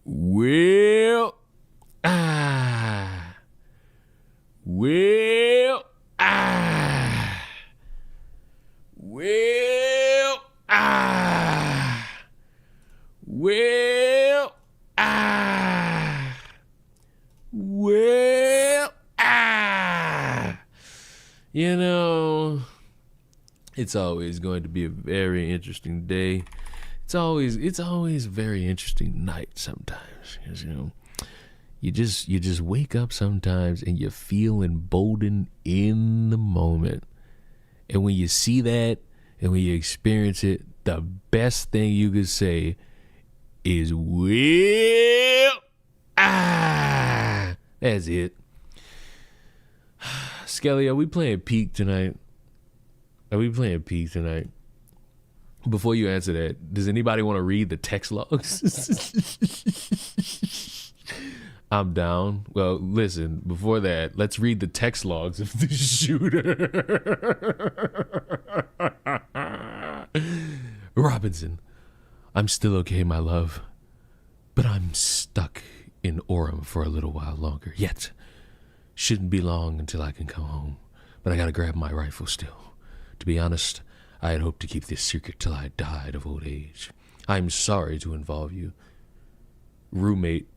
Well, ah. Well, ah. Well, ah. Well, ah. Well, ah. You know, it's always going to be a very interesting day. It's always a very interesting night sometimes. Because, you know, you just wake up sometimes and you feel emboldened in the moment. And when you see that and when you experience it, the best thing you could say is, well, ah. That's it. Skelly, are we playing Peak tonight? Before you answer that, does anybody want to read the text logs? I'm down. Well, listen, before that, let's read the text logs of the shooter. Robinson, I'm still okay, my love, but I'm stuck in Orem for a little while longer. Yet, shouldn't be long until I can come home, but I gotta grab my rifle still. To be honest, I had hoped to keep this secret till I died of old age. I'm sorry to involve you. Roommate,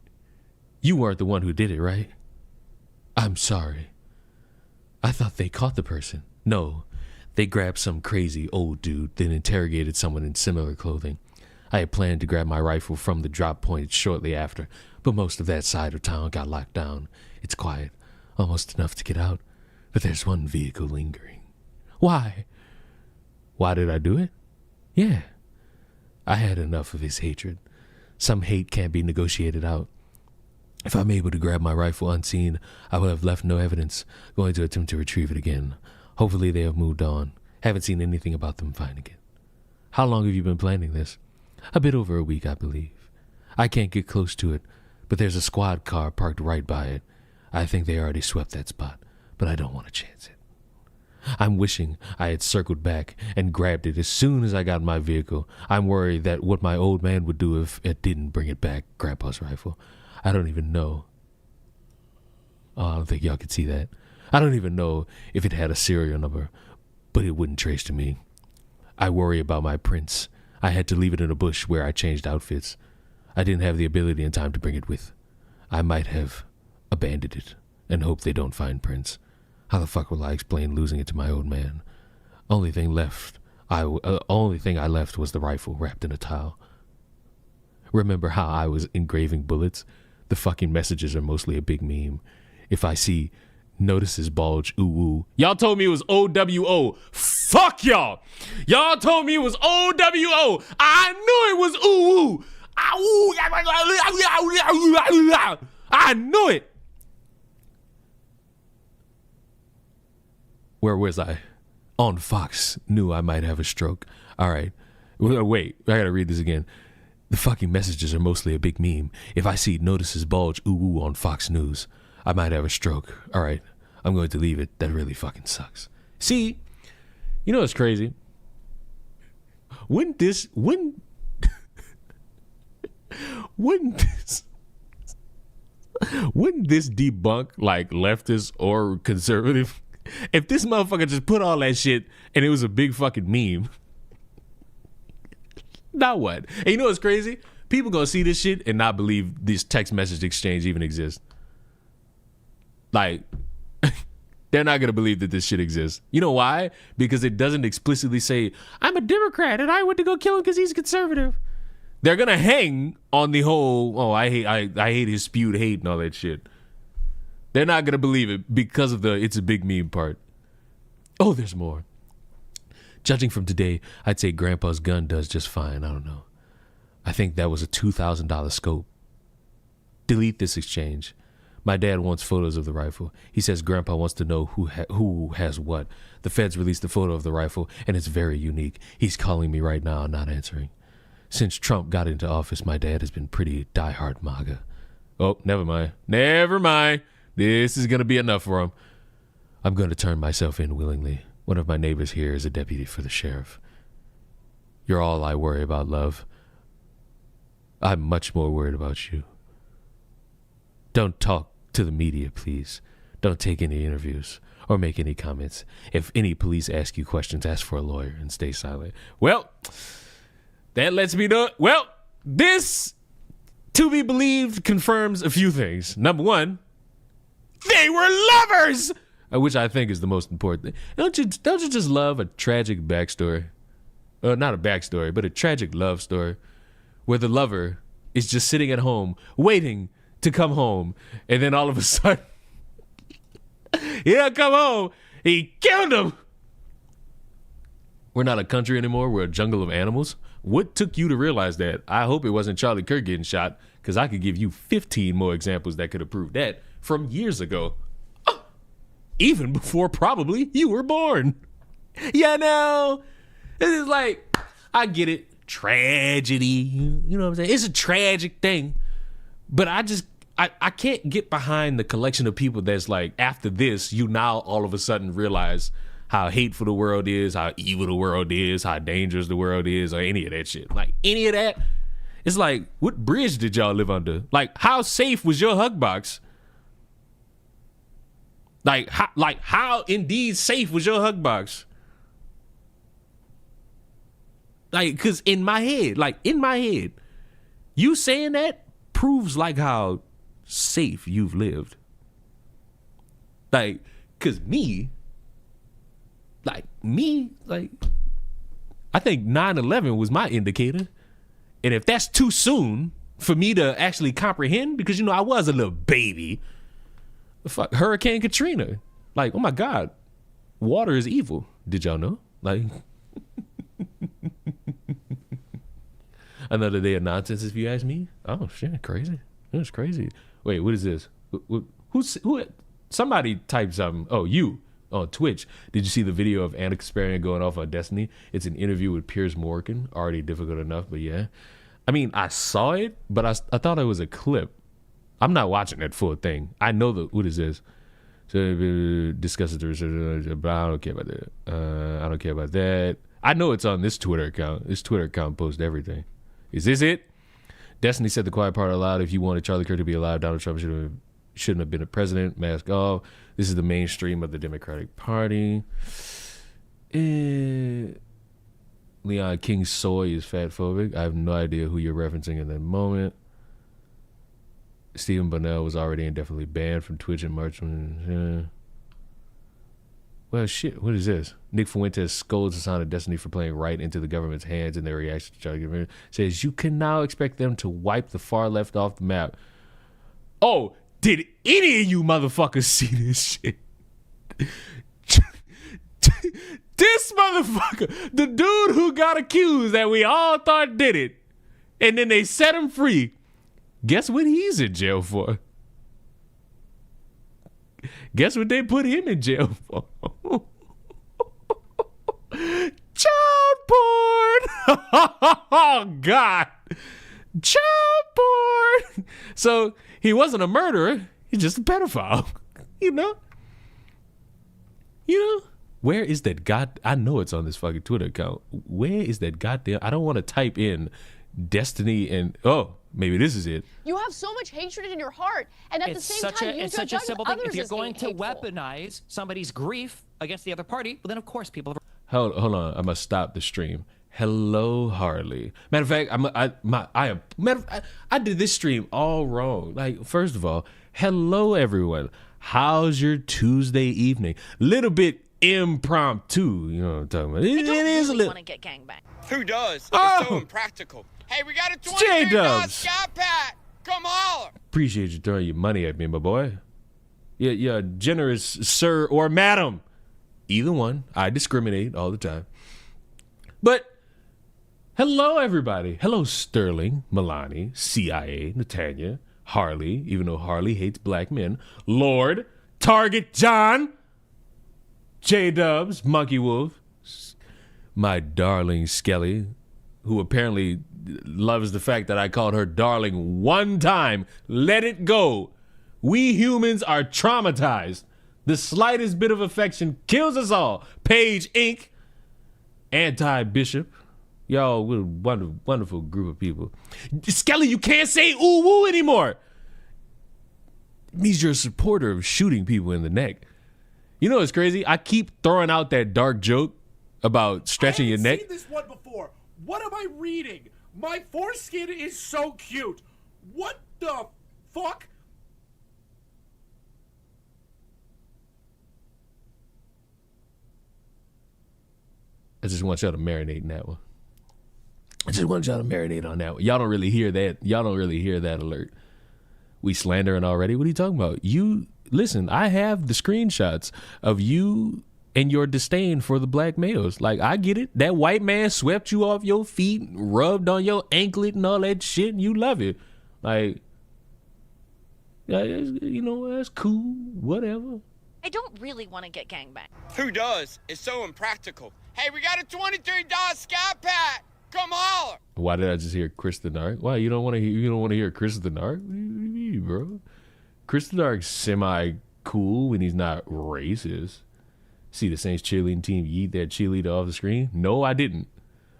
you weren't the one who did it, right? I'm sorry. I thought they caught the person. No, they grabbed some crazy old dude, then interrogated someone in similar clothing. I had planned to grab my rifle from the drop point shortly after, but most of that side of town got locked down. It's quiet, almost enough to get out, but there's one vehicle lingering. Why? Why did I do it? Yeah. I had enough of his hatred. Some hate can't be negotiated out. If I'm able to grab my rifle unseen, I will have left no evidence, going to attempt to retrieve it again. Hopefully they have moved on. Haven't seen anything about them finding it. How long have you been planning this? A bit over a week, I believe. I can't get close to it, but there's a squad car parked right by it. I think they already swept that spot, but I don't want to chance it. I'm wishing I had circled back and grabbed it as soon as I got in my vehicle. I'm worried that what my old man would do if it didn't bring it back, Grandpa's rifle. I don't even know. Oh, I don't think y'all could see that. I don't even know if it had a serial number, but it wouldn't trace to me. I worry about my prints. I had to leave it in a bush where I changed outfits. I didn't have the ability in time to bring it with. I might have abandoned it and hope they don't find prints. How the fuck will I explain losing it to my old man? Only thing I left was the rifle wrapped in a towel. Remember how I was engraving bullets? The fucking messages are mostly a big meme. If I see notices bulge, ooh ooh. Y'all told me it was OWO. Fuck y'all. Y'all told me it was OWO. I knew it was ooh ooh. I knew it. Where was I? On Fox. Knew I might have a stroke. All right. Wait, I gotta read this again. The fucking messages are mostly a big meme. If I see notices bulge ooh ooh on Fox News, I might have a stroke. All right. I'm going to leave it. That really fucking sucks. See, you know what's crazy? Wouldn't this debunk like leftist or conservative? If this motherfucker just put all that shit and it was a big fucking meme, now what? And you know what's crazy? People gonna see this shit and not believe this text message exchange even exists. Like, they're not gonna believe that this shit exists. You know why? Because it doesn't explicitly say, I'm a Democrat and I went to go kill him because he's conservative. They're gonna hang on the whole, oh, I hate his spewed hate and all that shit. They're not gonna believe it because of the it's a big meme part. Oh, there's more. Judging from today, I'd say Grandpa's gun does just fine. I don't know. I think that was a $2,000 scope. Delete this exchange. My dad wants photos of the rifle. He says Grandpa wants to know who has what. The feds released a photo of the rifle, and it's very unique. He's calling me right now, not answering. Since Trump got into office, my dad has been pretty diehard MAGA. Oh, never mind. Never mind. This is going to be enough for him. I'm going to turn myself in willingly. One of my neighbors here is a deputy for the sheriff. You're all I worry about, love. I'm much more worried about you. Don't talk to the media, please. Don't take any interviews or make any comments. If any police ask you questions, ask for a lawyer and stay silent. Well, that lets me know. Well, this, to be believed, confirms a few things. Number one, they were lovers, which I think is the most important thing. Don't you just love a tragic backstory? Not a backstory, but a tragic love story where the lover is just sitting at home waiting to come home, and then all of a sudden, he don't come home, he killed him. We're not a country anymore, we're a jungle of animals. What took you to realize that? I hope it wasn't Charlie Kirk getting shot, because I could give you 15 more examples that could have proved that from years ago. Even before probably you were born. You know, it is like, I get it, tragedy, you know what I'm saying? It's a tragic thing, but I can't get behind the collection of people that's like, after this, you now all of a sudden realize how hateful the world is, how evil the world is, how dangerous the world is, or any of that shit. Like, any of that, it's like, what bridge did y'all live under? Like, how safe was your hug box? Like how indeed safe was your hug box? Like, cause in my head, you saying that proves like how safe you've lived. Like, cause me, I think 9/11 was my indicator. And if that's too soon for me to actually comprehend, because, you know, I was a little baby. Fuck, Hurricane Katrina. Like, oh my God, water is evil. Did y'all know? Like, another day of nonsense, if you ask me. Oh shit, crazy. That's crazy. Wait, what is this? Who? Somebody typed something. Oh, you on Twitch. Did you see the video of Anna Kasparian going off on Destiny? It's an interview with Piers Morgan. Already difficult enough, but yeah. I mean, I saw it, but I thought it was a clip. I'm not watching that full thing. I know what is this? So discuss it, but I don't care about that. I don't care about that. I know it's on this Twitter account. This Twitter account posts everything. Is this it? Destiny said the quiet part aloud. If you wanted Charlie Kirk to be alive, Donald Trump shouldn't have been a president. Mask off. This is the mainstream of the Democratic Party. Leon King Soy is fat phobic. I have no idea who you're referencing in that moment. Stephen Bonnell was already indefinitely banned from Twitch in March. Well, shit, what is this? Nick Fuentes scolds the Sound of Destiny for playing right into the government's hands in their reaction to Charlie Kirk. Says, you can now expect them to wipe the far left off the map. Oh, did any of you motherfuckers see this shit? This motherfucker, the dude who got accused that we all thought did it, and then they set him free. Guess what he's in jail for? Guess what they put him in jail for? Child porn! Oh, God. Child porn! So he wasn't a murderer. He's just a pedophile. You know? Where is that I know it's on this fucking Twitter account. Where is that goddamn... I don't want to type in Destiny and... Oh, maybe this is it. You have so much hatred in your heart, and at the same time, you judge others as If you're going to hateful. weaponize somebody's grief against the other party, well, then of course people... Hold on. I must stop the stream. Hello, Harley. Matter of fact, I did this stream all wrong. Like, first of all, hello, everyone. How's your Tuesday evening? Little bit impromptu, you know what I'm talking about. It is a little... want to get gangbanged. Who does? Oh. It's so impractical. Hey, we got a J-Dubs. $20 Sky Pack. Come holler. Appreciate you throwing your money at me, my boy. Yeah, generous sir or madam. Either one. I discriminate all the time. But hello, everybody. Hello, Sterling, Milani, CIA, Natanya, Harley, even though Harley hates black men, Lord, Target John, J-Dubs, Monkey Wolf, my darling Skelly, who apparently loves the fact that I called her darling one time. Let it go. We humans are traumatized. The slightest bit of affection kills us all. Paige Inc., Anti-Bishop. Y'all, we're a wonderful group of people. Skelly, you can't say ooh woo anymore. means you're a supporter of shooting people in the neck. You know what's crazy? I keep throwing out that dark joke about stretching your neck. I've seen this one before. What am I reading? My foreskin is so cute. What the fuck? I just want y'all to marinate in that one. I just want y'all to marinate on that one. Y'all don't really hear that. Y'all don't really hear that alert. We slandering already? What are you talking about? You, listen, I have the screenshots of you and your disdain for the black males. Like, I get it. That white man swept you off your feet, rubbed on your anklet and all that shit, and you love it. Like, yeah, you know, that's cool, whatever. I don't really want to get gangbanged. Who does? It's so impractical. Hey, we got a $23 Sky Pack. Come holler. Why did I just hear Chris the Narc? Why you don't want to hear? You don't want to hear Chris the Narc? What do you mean, bro? Chris the Narc's semi cool when he's not racist. See the Saints cheerleading team yeet that cheerleader off the screen? No, I didn't.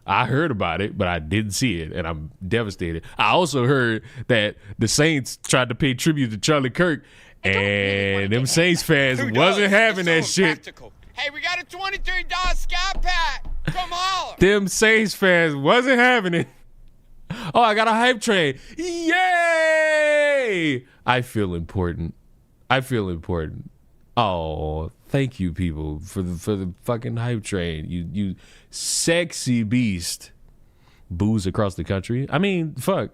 I heard about it, but I didn't see it, and I'm devastated. I also heard that the Saints tried to pay tribute to Charlie Kirk, and them Saints fans wasn't having that shit. Hey, we got a $23 Sky Pack. Come holler. Them Saints fans wasn't having it. Oh, I got a hype train. Yay! I feel important. I feel important. Oh, thank you, people, for the fucking hype train. You sexy beast. Boos across the country. I mean, fuck.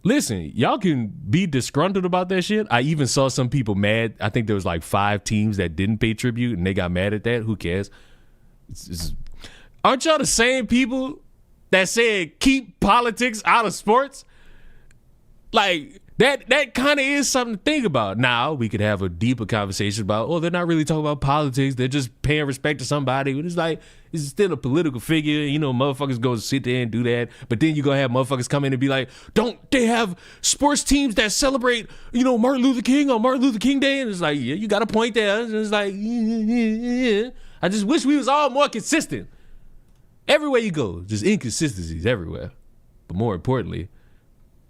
Listen, y'all can be disgruntled about that shit. I even saw some people mad. I think there was like 5 teams that didn't pay tribute, and they got mad at that. Who cares? Aren't y'all the same people that said keep politics out of sports? Like, that kind of is something to think about. Now, we could have a deeper conversation about, oh, they're not really talking about politics. They're just paying respect to somebody. But it's like, it's still a political figure. You know, motherfuckers go sit there and do that. But then you're going to have motherfuckers come in and be like, don't they have sports teams that celebrate, you know, Martin Luther King on Martin Luther King Day? And it's like, yeah, you got a point there. And it's like, yeah. I just wish we was all more consistent. Everywhere you go, just inconsistencies everywhere. But more importantly,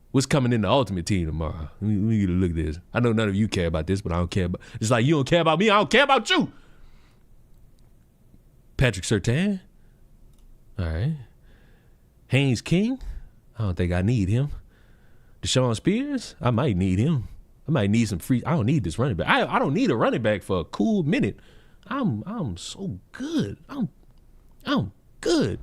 what's coming in the Ultimate Team tomorrow? Let me get a look at this. I know none of you care about this, but I don't care about. It's like you don't care about me, I don't care about you. Patrick Surtain. All right. Haynes King. I don't think I need him. Deshaun Spears. I might need him. I might need some free. I don't need this running back. I don't need a running back for a cool minute. I'm so good. I'm good.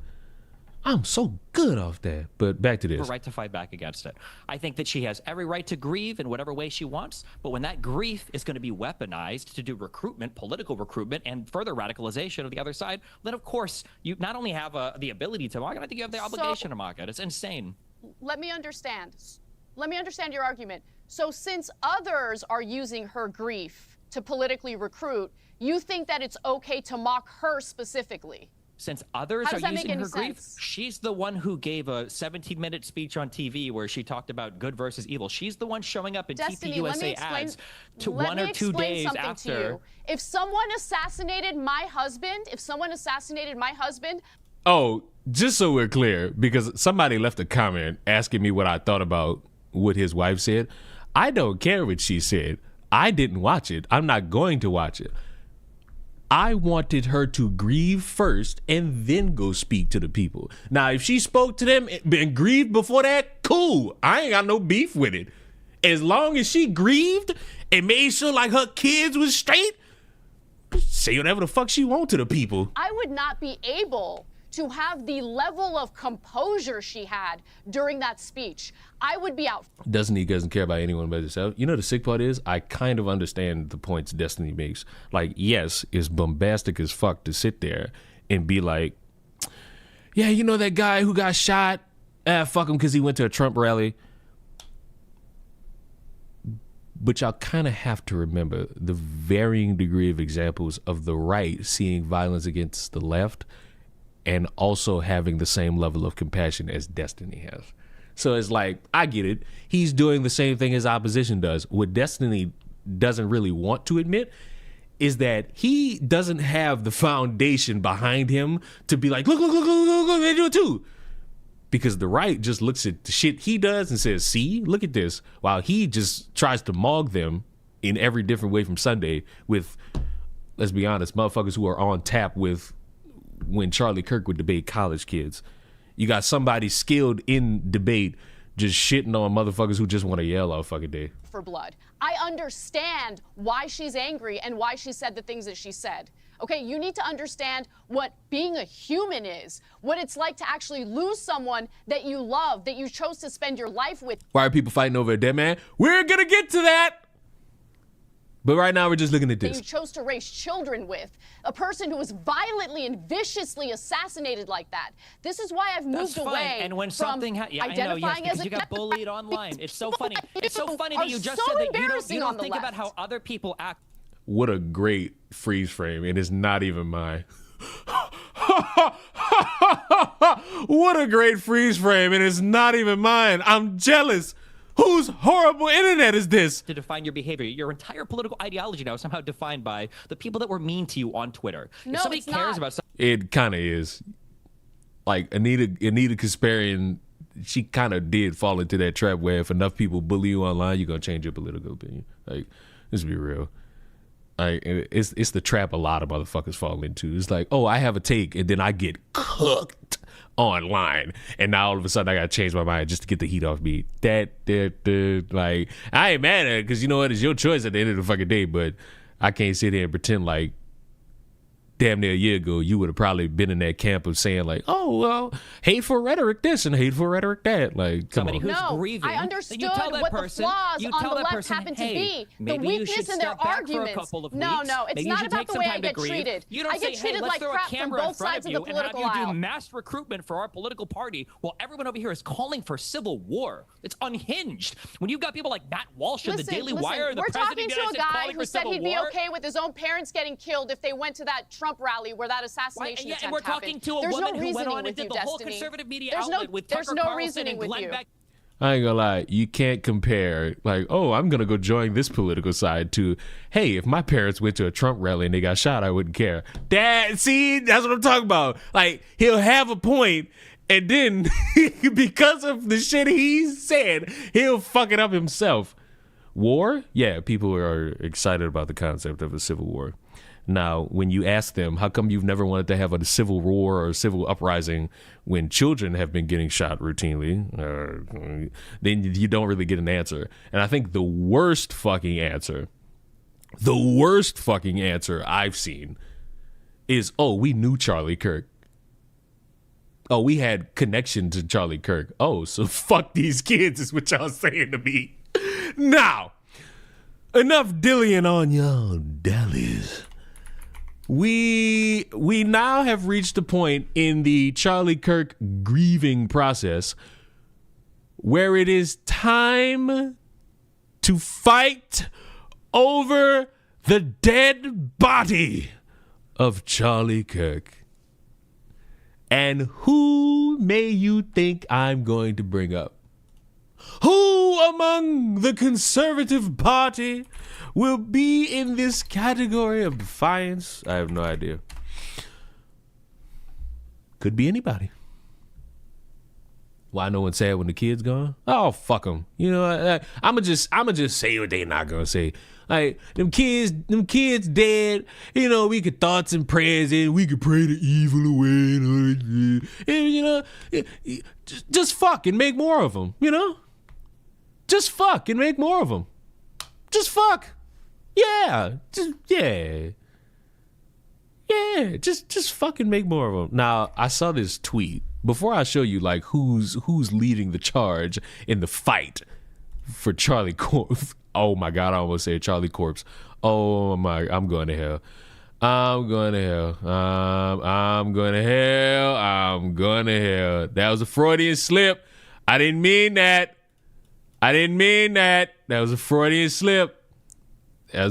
I'm so good off that. But back to this. Her right to fight back against it. I think that she has every right to grieve in whatever way she wants, but when that grief is going to be weaponized to do recruitment, political recruitment, and further radicalization of the other side, then of course you not only have the ability to mock it, I think you have the obligation to mock it. It's insane. Let me understand your argument. So since others are using her grief to politically recruit, you think that it's okay to mock her specifically? Since others are using her grief, she's the one who gave a 17-minute speech on TV where she talked about good versus evil. She's the one showing up in Destiny, TPUSA ads to 1 or 2 days after. If someone assassinated my husband, Oh, just so we're clear, because somebody left a comment asking me what I thought about what his wife said. I don't care what she said. I didn't watch it. I'm not going to watch it. I wanted her to grieve first and then go speak to the people. Now, if she spoke to them and grieved before that, cool. I ain't got no beef with it. As long as she grieved and made sure like her kids was straight, say whatever the fuck she want to the people. I would not be able to have the level of composure she had during that speech. I would be out. Destiny doesn't care about anyone but herself. You know the sick part is, I kind of understand the points Destiny makes. Like, yes, it's bombastic as fuck to sit there and be like, yeah, you know that guy who got shot? Fuck him because he went to a Trump rally. But y'all kind of have to remember the varying degree of examples of the right seeing violence against the left and also having the same level of compassion as Destiny has. So it's like, I get it. He's doing the same thing as opposition does. What Destiny doesn't really want to admit is that he doesn't have the foundation behind him to be like, look, they do it too. Because the right just looks at the shit he does and says, see, look at this. While he just tries to mog them in every different way from Sunday with, let's be honest, motherfuckers who are on tap with when Charlie Kirk would debate college kids. You got somebody skilled in debate just shitting on motherfuckers who just want to yell all fucking day. For blood. I understand why she's angry and why she said the things that she said. Okay, you need to understand what being a human is, what it's like to actually lose someone that you love, that you chose to spend your life with. Why are people fighting over a dead man? We're gonna get to that. But right now we're just looking at That this. you chose to raise children with, a person who was violently and viciously assassinated like that. This is why I've moved That's fine. away And when from something yeah, identifying I know, yes, as because a you got bullied online. It's so funny. It's so funny that you just so said that you embarrassing on don't the think about left. how other people act. What a great freeze frame. It is not even mine. What a great freeze frame. It is not even mine. I'm jealous. Whose horrible internet is this? To define your behavior. Your entire political ideology now is somehow defined by the people that were mean to you on Twitter. No, if somebody it's cares not. about something, It kind of is. Like Anita Kasparian, she kind of did fall into that trap where if enough people bully you online, you're going to change your political opinion. Like, let's be real. Like, it's the trap a lot of motherfuckers fall into. It's like, oh, I have a take, and then I get cooked online, and now all of a sudden I gotta change my mind just to get the heat off me. Like, I ain't mad at it because you know what, it's your choice at the end of the fucking day. But I can't sit here and pretend like damn near a year ago you would have probably been in that camp of saying like, oh well, hateful rhetoric this and hateful rhetoric that. Like, come somebody on. who's No, grieving, I then understood you tell that what person, the flaws you on tell the that left person, happen to hey, be. The maybe you weakness should in their step back for a arguments. couple of No, weeks. no, it's Maybe you not should about take the some way time I to get grieve. treated. You don't I say, get hey, treated let's like throw a crap from camera in both front sides of of you the and have political you do aisle. mass recruitment for our political party while everyone over here is calling for civil war. It's unhinged. When you've got people like Matt Walsh and the Daily Wire, the we're president talking of the to a United States guy calling who for said civil he'd be war. okay with his own parents getting killed if they went to that Trump rally where that assassination Yeah, attempt and we're talking happened. to a There's woman no who went reasoning on and with did you, the whole Destiny. conservative media There's outlet no, with there's Tucker no Carlson reasoning and with Glenn you. Beck. I ain't gonna lie, you can't compare like, oh, I'm gonna go join this political side to, hey, if my parents went to a Trump rally and they got shot, I wouldn't care. See, that's what I'm talking about. Like, he'll have a point, and then because of the shit he said, he'll fuck it up himself. War? Yeah, people are excited about the concept of a civil war. Now, when you ask them, how come you've never wanted to have a civil war or a civil uprising when children have been getting shot routinely, then you don't really get an answer. And I think the worst fucking answer I've seen is, oh, we knew Charlie Kirk. Oh, we had connection to Charlie Kirk. Oh, so fuck these kids is what y'all saying to me. Now, enough dillying on y'all dallies. We now have reached a point in the Charlie Kirk grieving process where it is time to fight over the dead body of Charlie Kirk. And who may you think I'm going to bring up? Who among the Conservative Party will be in this category of defiance? I have no idea. Could be anybody. Why no one sad when the kid's gone? Oh, fuck them. You know, I'ma just say what they not gonna say. Like, them kids dead. You know, we could thoughts and prayers in. We could pray the evil away. And, you know, just fuck and make more of them. You know, just fuck and make more of them. Just fuck. Yeah. Just fucking make more of them. Now, I saw this tweet. Before I show you like who's leading the charge in the fight for Charlie Corpse. Oh my God, I almost said Charlie Corpse. Oh my, I'm going to hell. I'm going to hell. I'm going to hell. I'm going to hell. That was a Freudian slip. I didn't mean that. That was a Freudian slip. I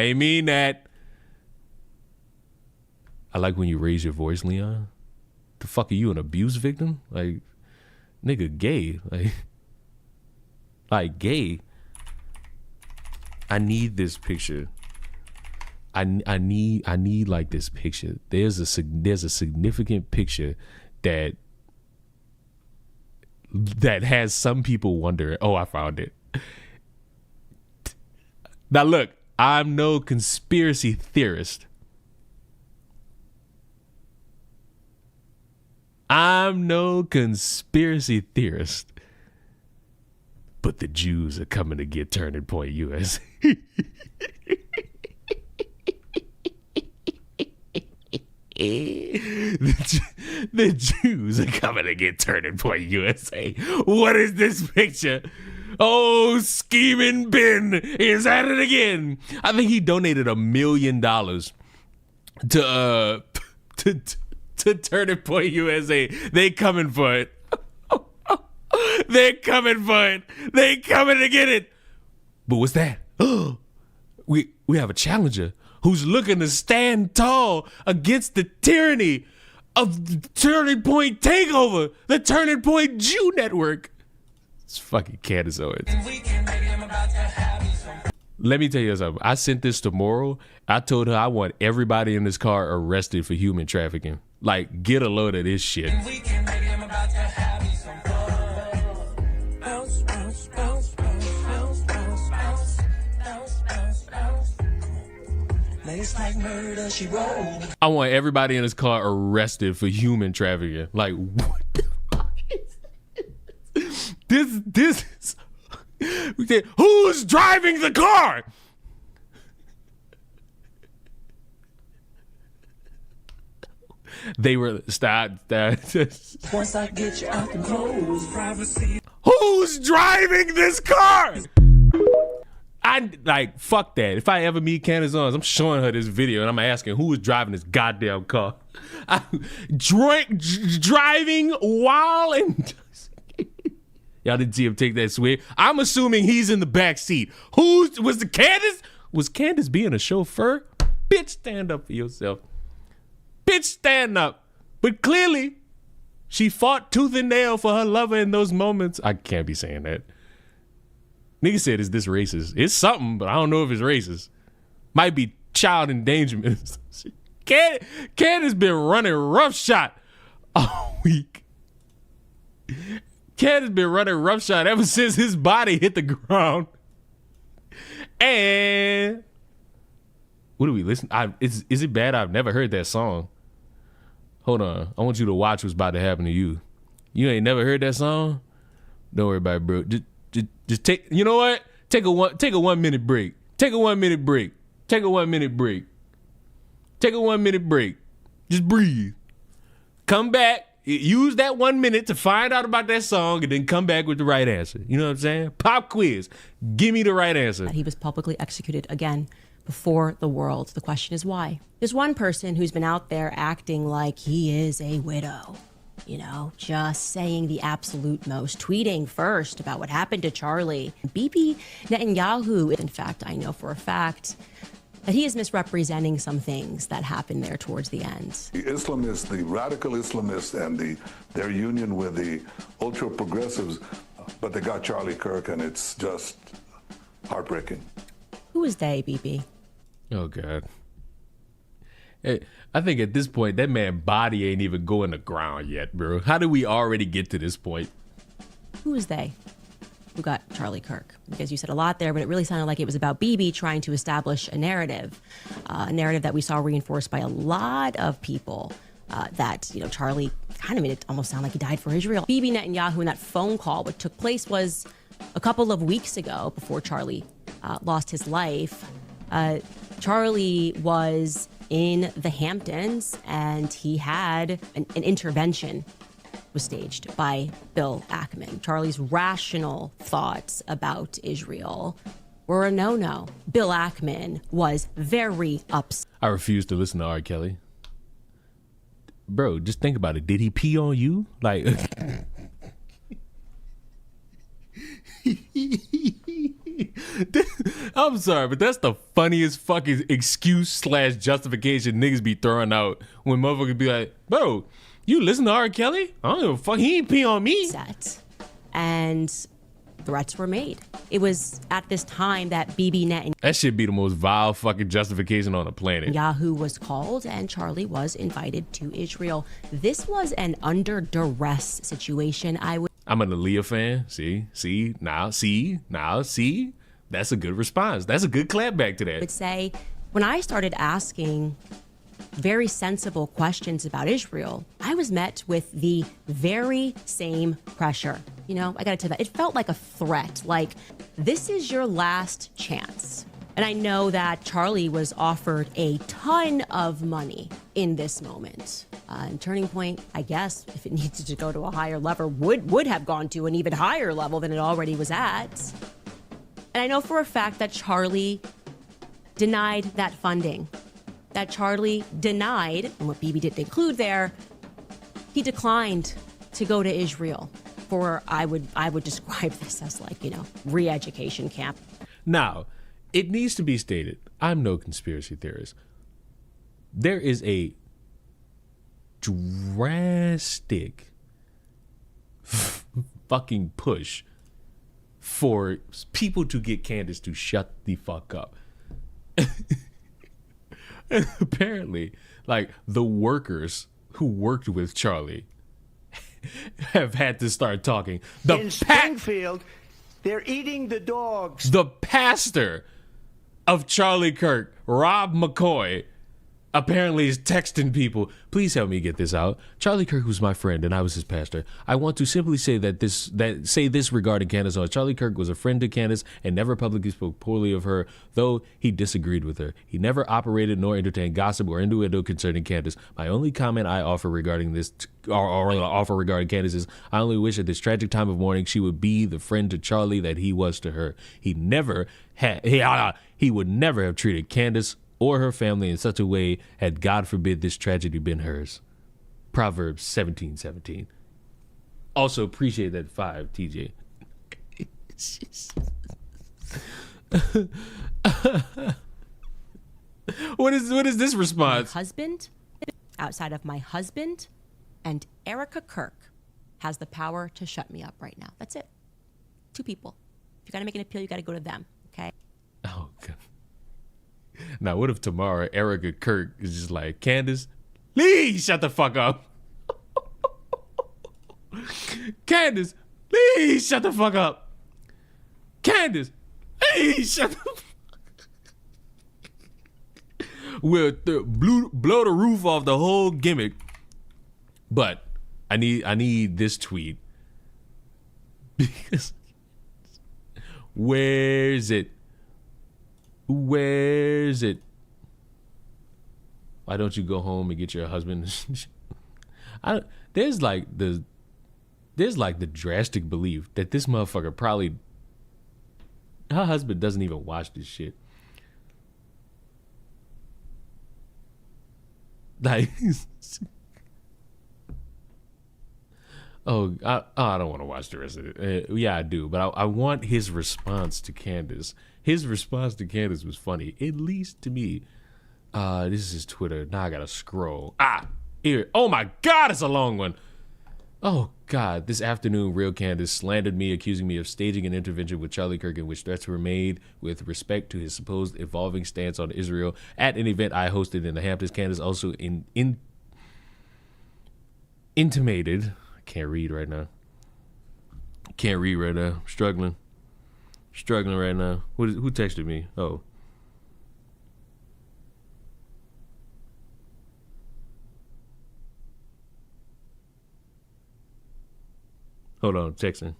ain't mean that. I like when you raise your voice, Leon. The fuck are you, an abuse victim? Like, nigga, gay. Like gay. I need this picture. I need like this picture. There's a significant picture that has some people wondering. Oh, I found it. Now look, I'm no conspiracy theorist. But the Jews are coming to get Turning Point USA. The Jews are coming to get Turning Point USA. What is this picture? Oh, scheming Ben is at it again. I think he donated $1 million to Turning Point USA. They coming for it. They're coming for it. They coming to get it. But what's that? We have a challenger who's looking to stand tall against the tyranny of the Turning Point takeover, the Turning Point Jew Network. It's fucking Candace Owens. Let me tell you something. I sent this to Moral. I told her I want everybody in this car arrested for human trafficking. Like, get a load of this shit. I want everybody in this car arrested for human trafficking. Like, what the fuck is this? This is... Who's driving the car? They were... Stop. Once I get you out the clothes, privacy. Who's driving this car? I like, fuck that. If I ever meet Candace Owens, I'm showing her this video and I'm asking who is driving this goddamn car. Driving while in... Y'all didn't see him take that swig. I'm assuming he's in the back seat. Was Candace? Was Candace being a chauffeur? Bitch, stand up for yourself. Bitch, stand up. But clearly, she fought tooth and nail for her lover in those moments. I can't be saying that. Nigga said, is this racist? It's something, but I don't know if it's racist. Might be child endangerment. Candace been running roughshod all week. Candace been running roughshod ever since his body hit the ground. And what do we listen? Is it bad? I've never heard that song. Hold on. I want you to watch what's about to happen to you. You ain't never heard that song? Don't worry about it, bro. Just take, you know what? Take a 1 minute break. Take a 1 minute break. Take a 1 minute break. Take a 1 minute break. Just breathe. Come back. Use that 1 minute to find out about that song and then come back with the right answer. You know what I'm saying? Pop quiz. Give me the right answer. He was publicly executed again before the world. The question is why? There's one person who's been out there acting like he is a widow. You know, just saying the absolute most, tweeting first about what happened to Charlie. Bibi Netanyahu, in fact, I know for a fact that he is misrepresenting some things that happened there towards the end. The Islamists, the radical Islamists and their union with the ultra progressives, but they got Charlie Kirk and it's just heartbreaking. Who is they, Bibi? Oh, God. Hey, I think at this point, that man's body ain't even going to ground yet, bro. How did we already get to this point? Who is they who got Charlie Kirk? Because you said a lot there, but it really sounded like it was about Bibi trying to establish a narrative that we saw reinforced by a lot of people that, you know, Charlie kind of made it almost sound like he died for Israel. Bibi Netanyahu in that phone call, what took place was a couple of weeks ago before Charlie lost his life. Charlie was in the Hamptons and he had an intervention was staged by Bill Ackman. Charlie's rational thoughts about Israel were a no-no. Bill Ackman was very upset. I refuse to listen to R. Kelly. Bro, just think about it. Did he pee on you? Like... I'm sorry, but that's the funniest fucking excuse / justification niggas be throwing out when motherfuckers be like, bro, you listen to R. Kelly? I don't give a fuck. He ain't pee on me. And threats were made. It was at this time that Bibi Netanyahu... That should be the most vile fucking justification on the planet. Yahoo was called and Charlie was invited to Israel. This was an under duress situation. I'm an Aaliyah fan. See? That's a good response. That's a good clapback to that. Would say, when I started asking very sensible questions about Israel, I was met with the very same pressure. You know, I got to tell you that. It felt like a threat, like, this is your last chance. And I know that Charlie was offered a ton of money in this moment. And Turning Point, I guess, if it needed to go to a higher level, would have gone to an even higher level than it already was at. And I know for a fact that Charlie denied that funding. That Charlie denied, and what BB didn't include there, he declined to go to Israel for, I would describe this as like, you know, re-education camp. Now, it needs to be stated, I'm no conspiracy theorist. There is a drastic fucking push for people to get Candace to shut the fuck up. And apparently, like, the workers who worked with Charlie have had to start talking. In Springfield, they're eating the dogs. The pastor of Charlie Kirk, Rob McCoy, apparently is texting people, please help me get this out. Charlie Kirk was my friend and I was his pastor. I want to simply say this regarding Candace Owens. Charlie Kirk was a friend to Candace and never publicly spoke poorly of her, though he disagreed with her. He never operated nor entertained gossip or innuendo concerning Candace. My only comment I offer regarding this regarding Candace is, I only wish at this tragic time of mourning she would be the friend to Charlie that he was to her. He would never have treated Candace or her family in such a way had, God forbid, this tragedy been hers. Proverbs 17:17. Also appreciate that 5, TJ. What is this response? My husband, outside of my husband, and Erica Kirk has the power to shut me up right now. That's it. 2 people. If you got to make an appeal, you got to go to them. Okay. Oh God. Now, what if tomorrow Erica Kirk is just like, Candace, please shut the fuck up. Candace, please shut the fuck up. Candace, please shut the fuck up. We'll blow the roof off the whole gimmick. But I need this tweet. Because where's it? Where's it? Why don't you go home and get your husband? There's like the drastic belief that this motherfucker probably, her husband doesn't even watch this shit. Like, I don't want to watch the rest of it. Yeah, I do, but I want his response to Candace. His response to Candace was funny, at least to me. This is his Twitter. Now I gotta scroll. Here. Oh my God, it's a long one. Oh God, this afternoon, real Candace slandered me, accusing me of staging an intervention with Charlie Kirk in which threats were made with respect to his supposed evolving stance on Israel at an event I hosted in the Hamptons. Candace also intimated. I can't read right now. Struggling right now. Who texted me? Oh. Hold on, texting.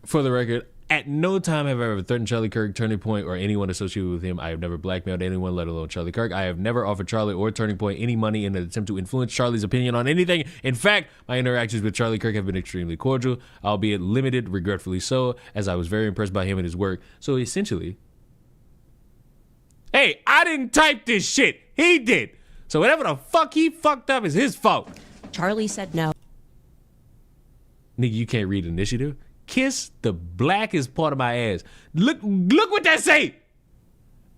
For the record, at no time have I ever threatened Charlie Kirk, Turning Point, or anyone associated with him. I have never blackmailed anyone, let alone Charlie Kirk. I have never offered Charlie or Turning Point any money in an attempt to influence Charlie's opinion on anything. In fact, my interactions with Charlie Kirk have been extremely cordial, albeit limited, regretfully so, as I was very impressed by him and his work. So essentially, hey, I didn't type this shit. He did. So whatever the fuck he fucked up is his fault. Charlie said no. Nigga, you can't read initiative? Kiss the blackest part of my ass. Look what that say.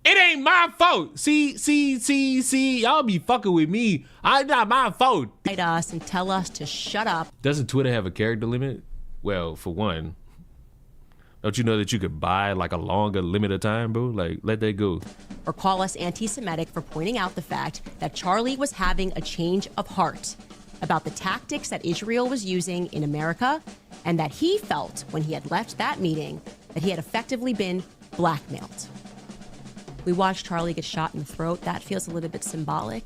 It ain't my fault. See, y'all be fucking with me. It's not my fault. Write us and tell us to shut up. Doesn't Twitter have a character limit? Well, for one, don't you know that you could buy like a longer limit of time, bro? Like, let that go. Or call us anti-Semitic for pointing out the fact that Charlie was having a change of heart about the tactics that Israel was using in America, and that he felt when he had left that meeting that he had effectively been blackmailed. We watched Charlie get shot in the throat. That feels a little bit symbolic.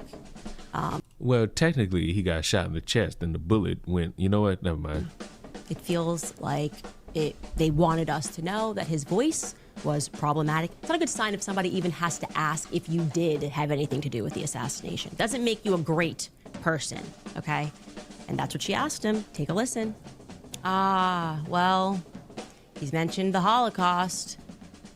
Well, technically, he got shot in the chest, and the bullet went. You know what? Never mind. It feels like they wanted us to know that his voice was problematic. It's not a good sign if somebody even has to ask if you did have anything to do with the assassination. It doesn't make you a great person, okay? And that's what she asked him. Take a listen. Well, he's mentioned the Holocaust.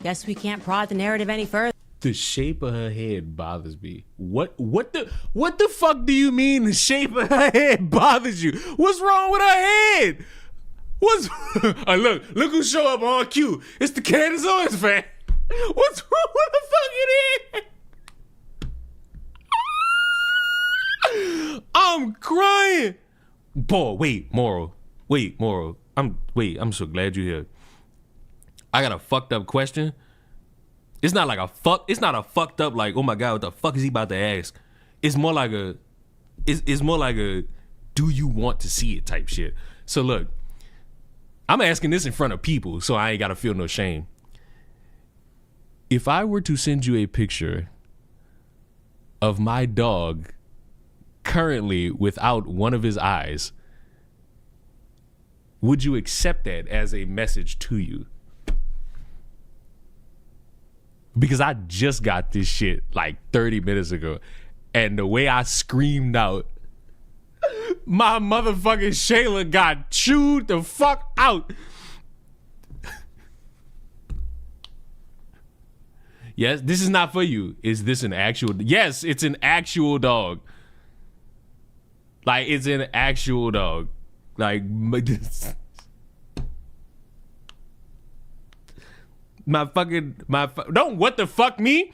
Guess we can't prod the narrative any further. The shape of her head bothers me. What the fuck do you mean the shape of her head bothers you? What's wrong with her head? Look who show up on cue. It's the Candace Owens fan. What's wrong with the fucking head? I'm crying. Boy, wait, Moral. I'm so glad you're here. I got a fucked up question. It's not a fucked up like, oh my God, what the fuck is he about to ask? It's more like a do you want to see it type shit. So look, I'm asking this in front of people, so I ain't gotta feel no shame. If I were to send you a picture of my dog currently without one of his eyes, would you accept that as a message to you? Because I just got this shit like 30 minutes ago, and the way I screamed out, my motherfucking Shayla got chewed the fuck out. Yes, this is not for you. Is this an actual? Yes, it's an actual dog. Like, it's an actual dog. Like, don't what the fuck me?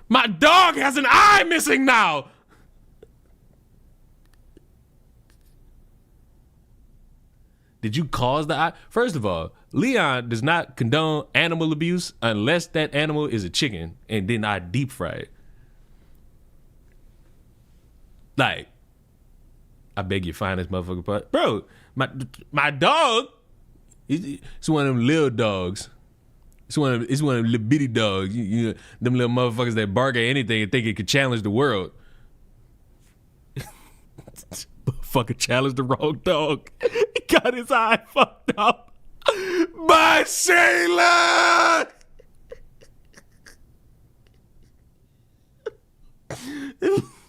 My dog has an eye missing now. Did you cause the eye? First of all, Leon does not condone animal abuse unless that animal is a chicken and then I deep fry it. Like, I beg you find this motherfucker part. Bro, my dog, it's one of them little dogs. It's one of them little bitty dogs. You know, them little motherfuckers that bark at anything and think it could challenge the world. Fucking challenged the wrong dog. He got his eye fucked up. My Shayla!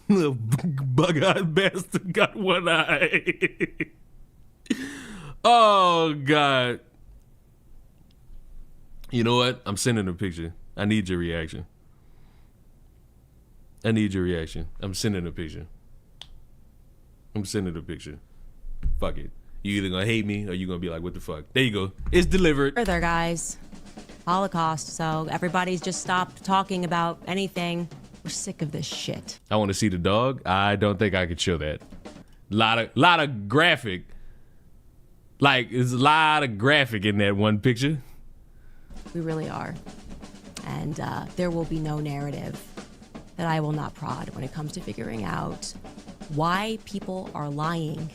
Little bug-eyed bastard got one eye. Oh, God. You know what? I'm sending a picture. I need your reaction. I'm sending a picture. Fuck it. You either gonna hate me or you gonna be like, what the fuck? There you go. It's delivered. Further, guys. Holocaust. So everybody's just stopped talking about anything. We're sick of this shit. I want to see the dog. I don't think I could show that. Lot of graphic. Like, there's a lot of graphic in that one picture. We really are. And there will be no narrative that I will not prod when it comes to figuring out why people are lying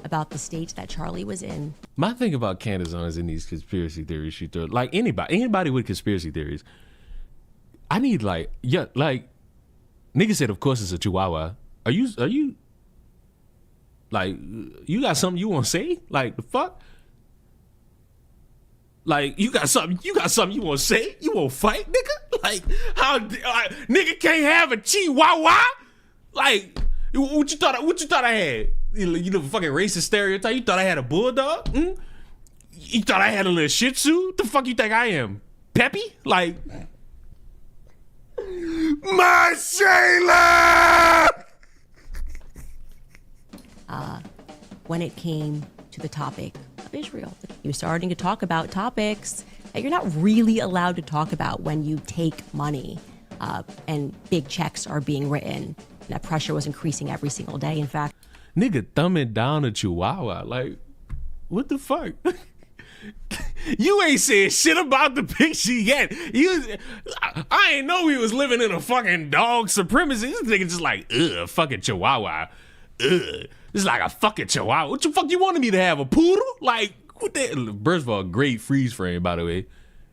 about the state that Charlie was in. My thing about Candace Owens in these conspiracy theories she throws, like anybody with conspiracy theories, I need like nigga said, of course it's a chihuahua. Are you like, you got something you want to say? Like, the fuck? Like, you got something you want to say? You want to fight, nigga? Like, how nigga can't have a chihuahua? Like, what you thought I had? You know, fucking racist stereotype. You thought I had a bulldog? You thought I had a little shih tzu? The fuck you think I am? Peppy? Like, my Shayla! When it came to the topic of Israel, he was starting to talk about topics that you're not really allowed to talk about when you take money and big checks are being written. And that pressure was increasing every single day. In fact, nigga thumbing down a chihuahua. Like, what the fuck? You ain't said shit about the picture yet. I ain't know we was living in a fucking dog supremacy. This nigga just like, fucking chihuahua. ugh. It's like a fucking chihuahua. What the fuck you wanted me to have? A poodle? Like, what that? First of all, great freeze frame, by the way.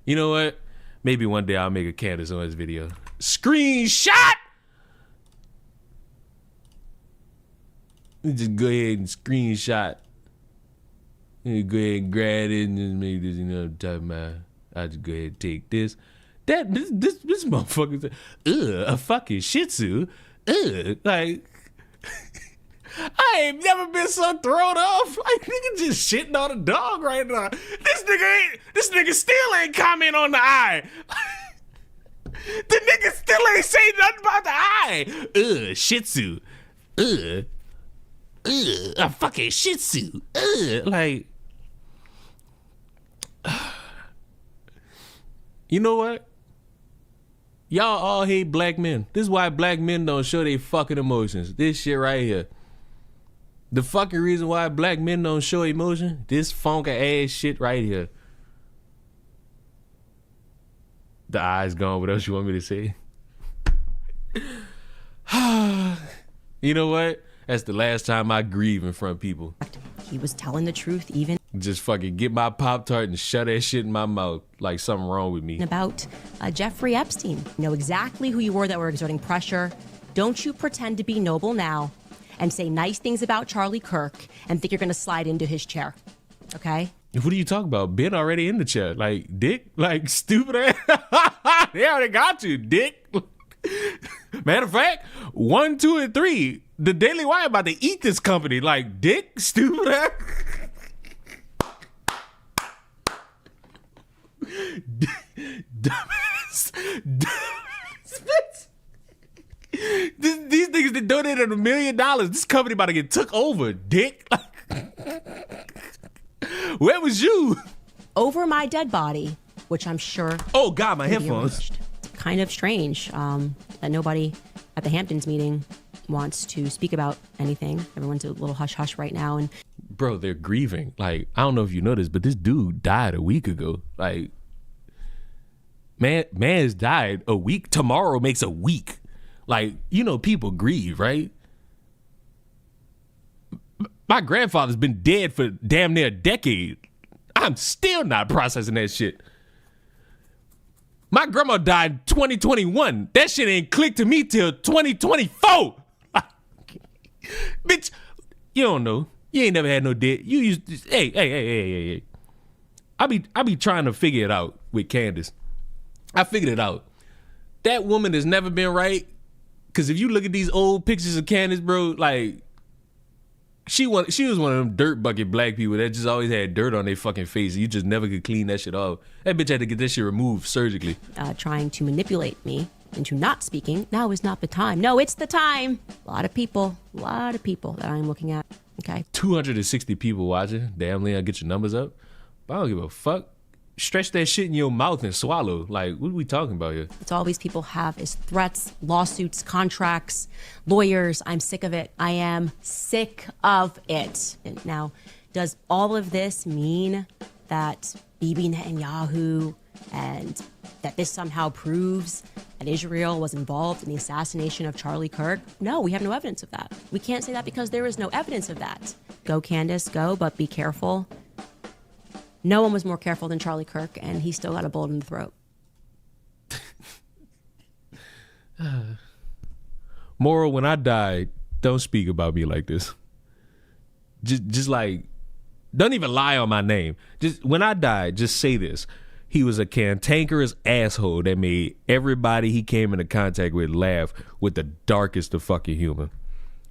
You know what? Maybe one day I'll make a Candace Owens video. Screenshot! Just go ahead and screenshot. Go ahead and grab it and just make this, you know what I'm talking about. I'll just go ahead and take this. This motherfucker, a fucking Shih Tzu. Like, I ain't never been so thrown off. Like, nigga just shitting on a dog right now. This nigga still ain't comment on the eye. The nigga still ain't say nothing about the eye. Shih Tzu. A fucking Shih Tzu. Like, you know what? Y'all all hate black men. This is why black men don't show their fucking emotions. This shit right here. The fucking reason why black men don't show emotion, this funky ass shit right here. The eye's gone. What else you want me to say? You know what? That's the last time I grieve in front of people. He was telling the truth even Just fucking get my Pop-Tart and shove that shit in my mouth like something wrong with me. about Jeffrey Epstein. You know exactly who you were that were exerting pressure. Don't you pretend to be noble now and say nice things about Charlie Kirk and think you're going to slide into his chair. Okay? What are you talking about? Ben already in the chair. Like, dick? Like, stupid ass? They already got you, dick. Matter of fact, 1, 2, and 3, the Daily Wire about to eat this company. Like, dick, stupid ass. Dumbass. These niggas that donated $1 million. This company about to get took over, dick. Where was you? Over my dead body, which I'm sure. Oh, God, my will be headphones. arranged. It's kind of strange that nobody at the Hamptons meeting wants to speak about anything. Everyone's a little hush hush right now. And Bro, they're grieving. Like, I don't know if you noticed, but this dude died a week ago. Like, man's died a week. Tomorrow makes a week. Like, you know, people grieve, right? My grandfather's been dead for damn near a decade. I'm still not processing that shit. My grandma died in 2021. That shit ain't clicked to me till 2024. Bitch, you don't know. You ain't never had no dead. You used to, hey. I be trying to figure it out with Candace. I figured it out. That woman has never been right. Cause if you look at these old pictures of Candace, bro, like she was one of them dirt bucket black people that just always had dirt on their fucking face. You just never could clean that shit off. That bitch had to get that shit removed surgically. trying to manipulate me into not speaking. Now is not the time. No, it's the time. A lot of people that I'm looking at. Okay. 260 people watching. Damn, Leon, get your numbers up. But I don't give a fuck. Stretch that shit in your mouth and swallow. Like, what are we talking about here? It's all these people have is threats, lawsuits, contracts, lawyers. I'm sick of it. I am sick of it. And now, does all of this mean that Bibi Netanyahu and that this somehow proves that Israel was involved in the assassination of Charlie Kirk? No, we have no evidence of that. We can't say that because there is no evidence of that. Go, Candace, go, but be careful. No one was more careful than Charlie Kirk, and he still got a bullet in the throat. Moral, when I die, don't speak about me like this. Just like, don't even lie on my name. Just when I die, just say this. He was a cantankerous asshole that made everybody he came into contact with laugh with the darkest of fucking humor.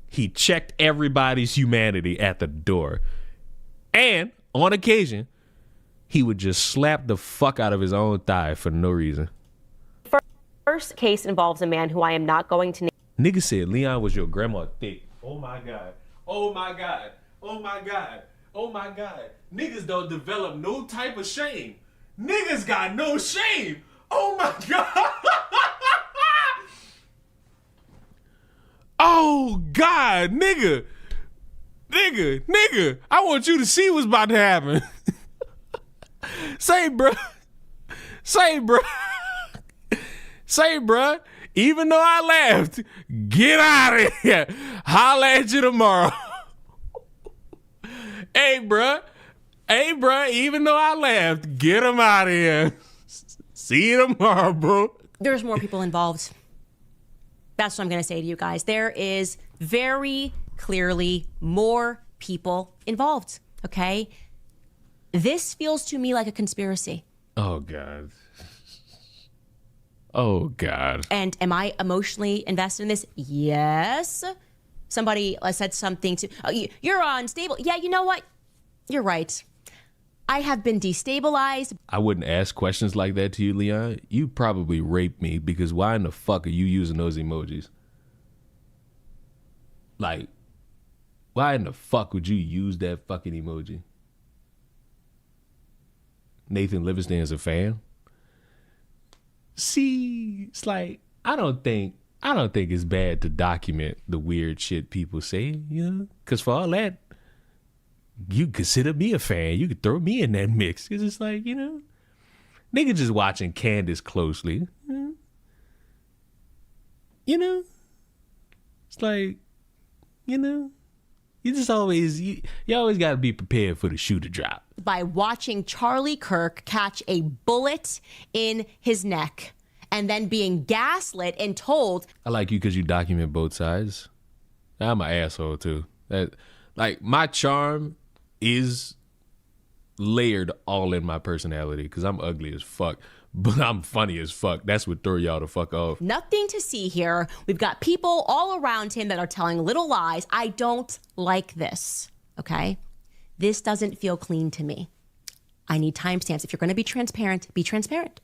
He checked everybody's humanity at the door. And, on occasion, he would just slap the fuck out of his own thigh for no reason. First case involves a man who I am not going to name. Nigga said Leon was your grandma thick. Oh my God. Oh my God. Oh my God. Oh my God. Niggas don't develop no type of shame. Niggas got no shame. Oh my God. Oh God, nigga. Nigga. I want you to see what's about to happen. Say, bruh. even though I laughed, get out of here. Holla at you tomorrow. Hey, bruh, even though I laughed, get him out of here. See you tomorrow, bro. There's more people involved. That's what I'm going to say to you guys. There is very clearly more people involved, okay? This feels to me like a conspiracy. Oh, God. Oh, God. And am I emotionally invested in this? Yes. Somebody said something to, oh, you're unstable. Yeah, you know what? You're right. I have been destabilized. I wouldn't ask questions like that to you, Leon. You probably raped me, because why in the fuck are you using those emojis? Like, why in the fuck would you use that fucking emoji? Nathan Livingston's a fan? See, it's like, I don't think it's bad to document the weird shit people say, you know? Because for all that, you consider me a fan. You could throw me in that mix. Because it's like, you know, nigga just watching Candace closely. You know? It's like, you know, you just always, you always got to be prepared for the shoe to drop. By watching Charlie Kirk catch a bullet in his neck and then being gaslit and told. I like you because you document both sides. I'm an asshole too. Like, my charm is layered all in my personality because I'm ugly as fuck, but I'm funny as fuck. That's what throw y'all the fuck off. Nothing to see here. We've got people all around him that are telling little lies. I don't like this, okay? This doesn't feel clean to me. I need timestamps. If you're going to be transparent, be transparent.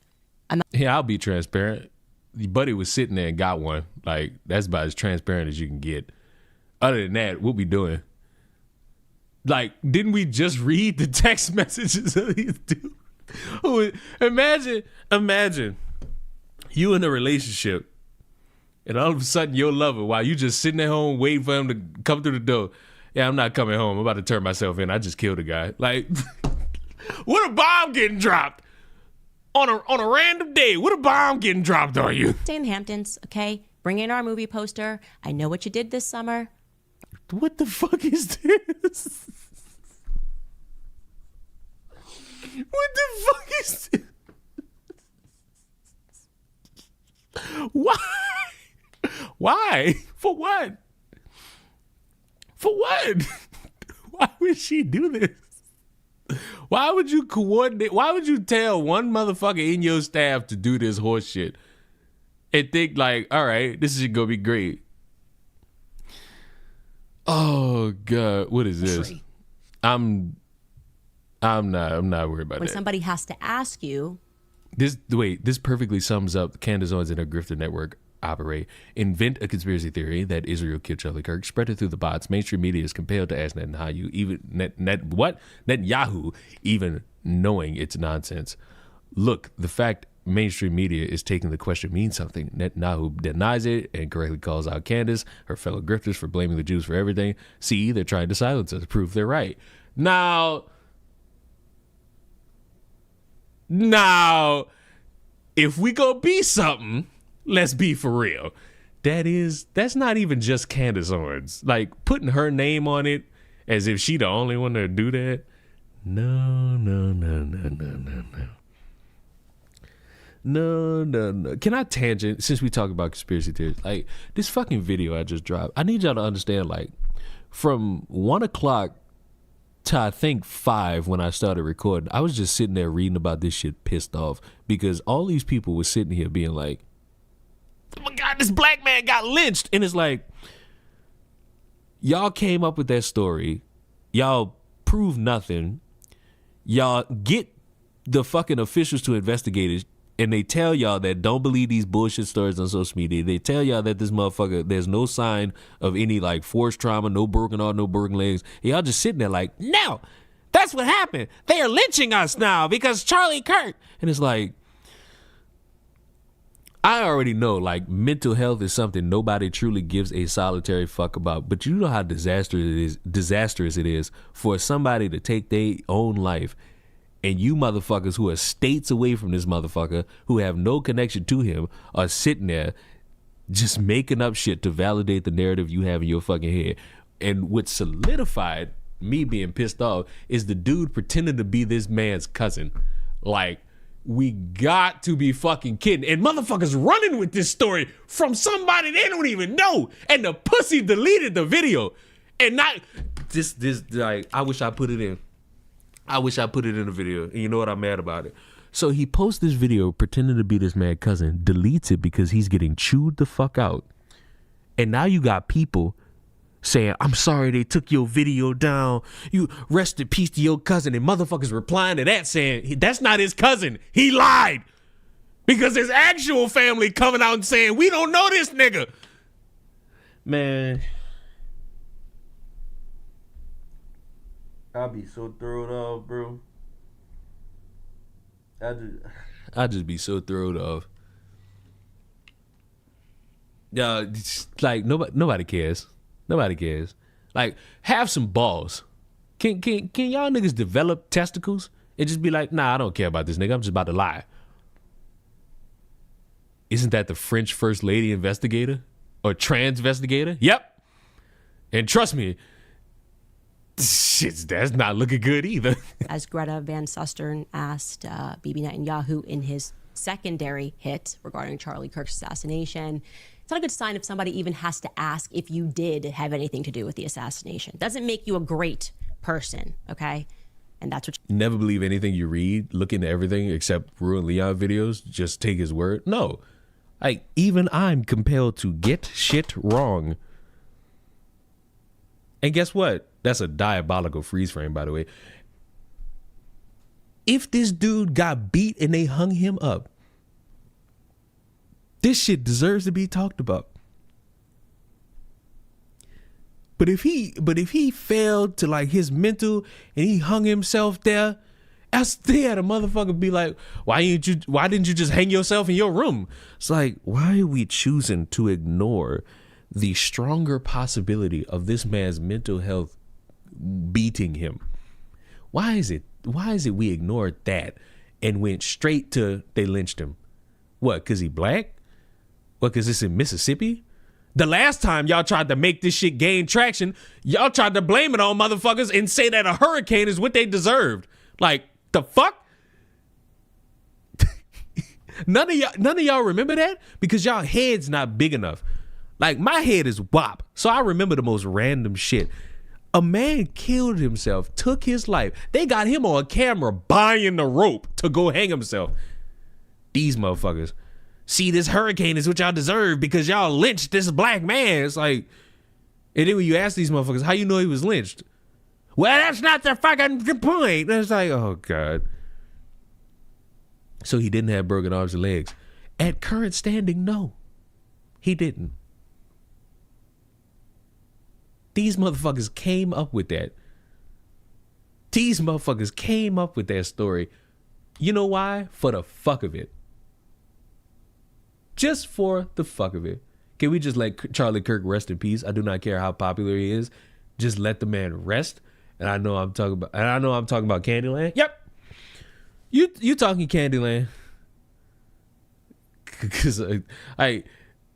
Yeah, I'll be transparent. Your buddy was sitting there and got one. Like, that's about as transparent as you can get. Other than that, what we doing? Like, didn't we just read the text messages of these dudes? Imagine you in a relationship and all of a sudden your lover, while you just sitting at home waiting for him to come through the door. Yeah, I'm not coming home. I'm about to turn myself in. I just killed a guy. Like, what a bomb getting dropped on a random day. What a bomb getting dropped on you. Stay in the Hamptons, okay? Bring in our movie poster. I know what you did this summer. What the fuck is this? What the fuck is this? Why? Why? For what? For what? Why would she do this? Why would you coordinate? Why would you tell one motherfucker in your staff to do this horse shit and think like, all right, this is gonna be great? Oh God, what is this? I'm not worried about when that. Somebody has to ask you. This perfectly sums up Candace Owens and her Grifter network operate. Invent a conspiracy theory that Israel killed Charlie Kirk, spread it through the bots. Mainstream media is compelled to ask Netanyahu, Netanyahu, even knowing it's nonsense. Look, the fact mainstream media is taking the question means something. Netanyahu denies it and correctly calls out Candace, her fellow grifters, for blaming the Jews for everything. See, they're trying to silence us, prove they're right. Now, if we gonna be something, let's be for real. That's not even just Candace Owens. Like, putting her name on it as if she the only one to do that. No. Can I tangent, since we talk about conspiracy theories? Like, this fucking video I just dropped, I need y'all to understand, like, from 1 o'clock to I think 5 when I started recording, I was just sitting there reading about this shit pissed off because all these people were sitting here being like, oh my God, this black man got lynched. And it's like, y'all came up with that story. Y'all prove nothing. Y'all get the fucking officials to investigate it. And they tell y'all that don't believe these bullshit stories on social media. They tell y'all that this motherfucker, there's no sign of any like forced trauma, no broken arm, no broken legs. And y'all just sitting there like, no, that's what happened. They are lynching us now because Charlie Kirk. And it's like, I already know, like, mental health is something nobody truly gives a solitary fuck about. But you know how disastrous it is for somebody to take their own life. And you motherfuckers who are states away from this motherfucker, who have no connection to him, are sitting there just making up shit to validate the narrative you have in your fucking head. And what solidified me being pissed off is the dude pretending to be this man's cousin. Like, we got to be fucking kidding. And motherfuckers running with this story from somebody they don't even know. And the pussy deleted the video. And not this like, I wish I put it in. I wish I put it in the video. And you know what? I'm mad about it. So he posts this video pretending to be this man's cousin, deletes it because he's getting chewed the fuck out. And now you got people saying, I'm sorry they took your video down. You rest in peace to your cousin. And motherfuckers replying to that saying, that's not his cousin. He lied. Because his actual family coming out and saying, we don't know this nigga. Man. I'll be so thrown off, bro. I just be so thrown off. Yeah, like nobody cares. Nobody cares. Like, have some balls. Can y'all niggas develop testicles and just be like, nah, I don't care about this nigga. I'm just about to lie. Isn't that the French first lady investigator or trans investigator? Yep. And trust me, shit, that's not looking good either. As Greta Van Susteren asked Bibi Netanyahu in his secondary hit regarding Charlie Kirk's assassination, it's not a good sign if somebody even has to ask if you did have anything to do with the assassination. Doesn't make you a great person, okay? And that's what never believe anything you read, look into everything except Ruin Leon videos, just take his word. No. Like, even I'm compelled to get shit wrong. And guess what? That's a diabolical freeze frame, by the way. If this dude got beat and they hung him up, this shit deserves to be talked about. But if he failed to like his mental and he hung himself there, I still had a motherfucker be like, why didn't you just hang yourself in your room? It's like, why are we choosing to ignore the stronger possibility of this man's mental health beating him? Why is it we ignored that and went straight to they lynched him? What, because he black? What, because it's in Mississippi? The last time y'all tried to make this shit gain traction, y'all tried to blame it on motherfuckers and say that a hurricane is what they deserved. Like, the fuck? None of y'all remember that? Because y'all head's not big enough. Like, my head is wop, so I remember the most random shit. A man killed himself, took his life. They got him on camera buying the rope to go hang himself. These motherfuckers. See, this hurricane is what y'all deserve because y'all lynched this black man. It's like, and then when you ask these motherfuckers, how you know he was lynched? Well, that's not the fucking point. And it's like, oh, God. So he didn't have broken arms and legs. At current standing, no. He didn't. These motherfuckers came up with that. These motherfuckers came up with that story. You know why? For the fuck of it. Just for the fuck of it. Can we just let Charlie Kirk rest in peace? I do not care how popular he is. Just let the man rest. And I know I'm talking about Candyland. Yep. You talking Candyland. Cuz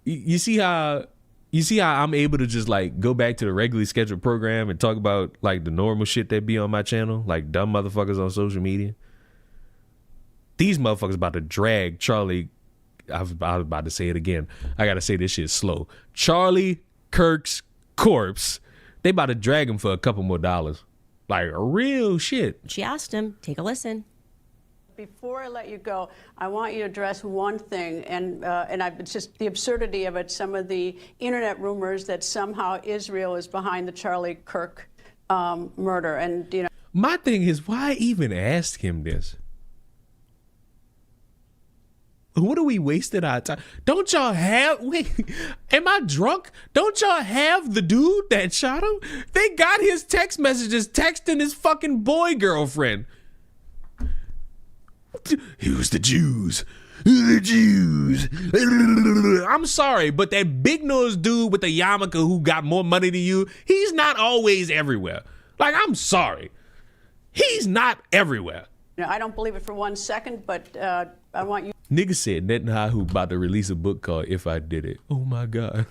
you see how I'm able to just like go back to the regularly scheduled program and talk about like the normal shit that be on my channel, like dumb motherfuckers on social media. These motherfuckers about to drag Charlie. I was about to say it again. I gotta say this shit slow. Charlie Kirk's corpse. They about to drag him for a couple more dollars. Like real shit. she asked him. Take a listen. Before I let you go, I want you to address one thing, and it's just the absurdity of it. Some of the internet rumors that somehow Israel is behind the Charlie Kirk murder, and you know. My thing is, why even ask him this? What are we wasting our time? Don't y'all have, wait, am I drunk? Don't y'all have the dude that shot him? They got his text messages texting his fucking boy girlfriend. It was the Jews. The Jews. I'm sorry, but that big nose dude with the yarmulke who got more money than you, he's not always everywhere. Like, I'm sorry. He's not everywhere. I don't believe it for 1 second, but I want you. Nigga said Netanyahu about to release a book called If I Did It. Oh my God.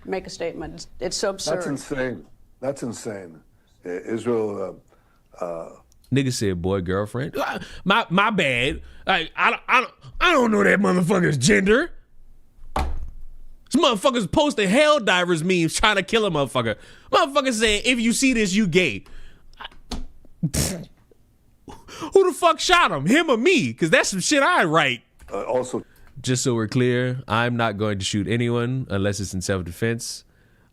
Make a statement. It's so absurd. That's insane. That's insane. Israel. Nigga said boy girlfriend. My bad. Like I don't know that motherfucker's gender. This motherfucker's posting hell divers memes trying to kill a motherfucker. Motherfucker saying if you see this, you gay. Who the fuck shot him? Him or me? Because that's some shit I write. Also, just so we're clear, I'm not going to shoot anyone unless it's in self-defense.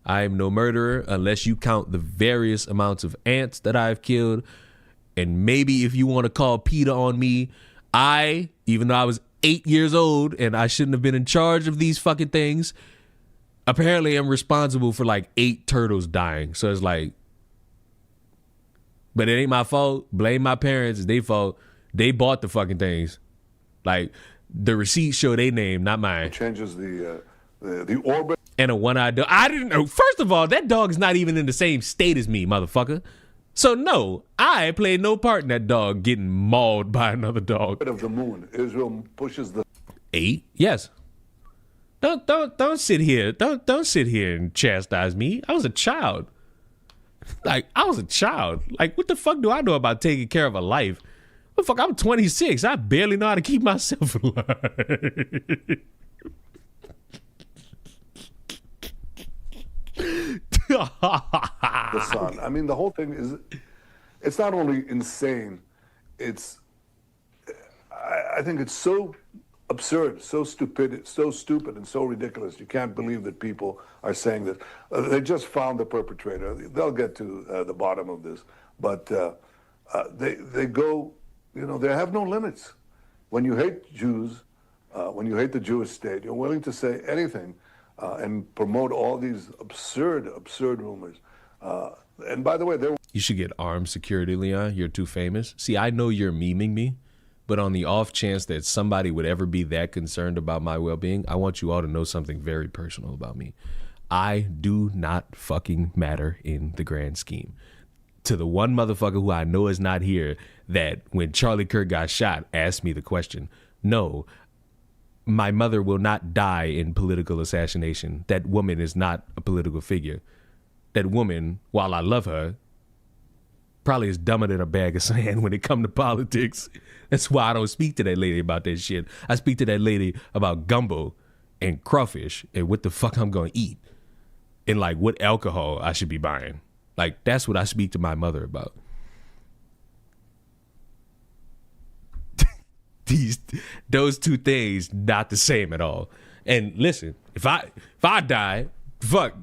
I'm no murderer unless you count the various amounts of ants that I've killed. And maybe if you want to call PETA on me, even though I was 8 years old and I shouldn't have been in charge of these fucking things, apparently I'm responsible for like 8 turtles dying. So it's like, but it ain't my fault. Blame my parents. It's their fault. They bought the fucking things. Like, the receipts show their name, not mine. It changes the orbit. And a one-eyed dog. I didn't know. First of all, that dog is not even in the same state as me, motherfucker. So no, I played no part in that dog getting mauled by another dog. Of the moon, Israel pushes the 8. Yes. Don't sit here. Don't sit here and chastise me. I was a child. Like, I was a child. Like, what the fuck do I know about taking care of a life? Well, fuck, I'm 26. I barely know how to keep myself alive. The sun. I mean, the whole thing is, it's not only insane, I think it's so absurd, so stupid, and so ridiculous. You can't believe that people are saying that. They just found the perpetrator. They'll get to the bottom of this. But they go, they have no limits. When you hate Jews, when you hate the Jewish state, you're willing to say anything and promote all these absurd rumors. And by the way, you should get armed security, Leon. You're too famous. See, I know you're memeing me, but on the off chance that somebody would ever be that concerned about my well-being, I want you all to know something very personal about me. I do not fucking matter in the grand scheme. To the one motherfucker who I know is not here that when Charlie Kirk got shot asked me the question, no, my mother will not die in political assassination. That woman is not a political figure. That woman, while I love her, probably is dumber than a bag of sand when it comes to politics. That's why I don't speak to that lady about that shit. I speak to that lady about gumbo and crawfish and what the fuck I'm going to eat and like what alcohol I should be buying. Like, that's what I speak to my mother about. Those two things not the same at all. And listen, if I die, fuck,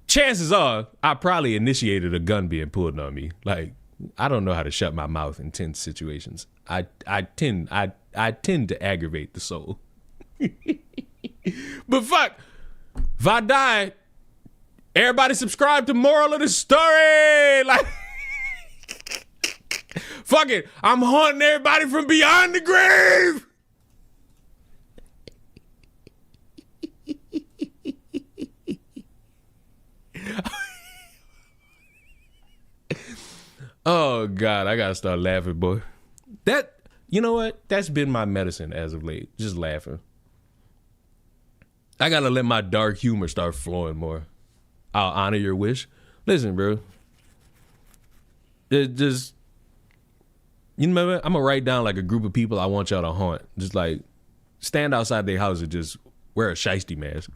chances are I probably initiated a gun being pulled on me. Like, I don't know how to shut my mouth in tense situations. I tend to aggravate the soul. But fuck, if I die, everybody subscribe to Moral of the Story. Like, fuck it, I'm haunting everybody from beyond the grave. Oh God, I gotta start laughing, boy. You know what? That's been my medicine as of late. Just laughing. I gotta let my dark humor start flowing more. I'll honor your wish. Listen, bro. Just, you remember? I'm gonna write down like a group of people I want y'all to haunt. Just like stand outside their house and just wear a shiesty mask.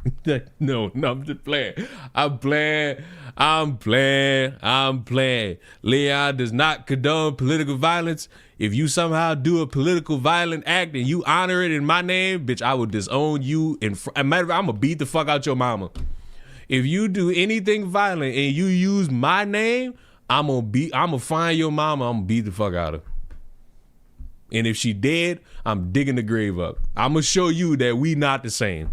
No, I'm just playing. I'm playing. Leon does not condone political violence. If you somehow do a political violent act and you honor it in my name, bitch, I will disown you. I'm gonna beat the fuck out your mama. If you do anything violent and you use my name, I'm gonna find your mama. I'm gonna beat the fuck out of her. And if she dead, I'm digging the grave up. I'm gonna show you that we not the same.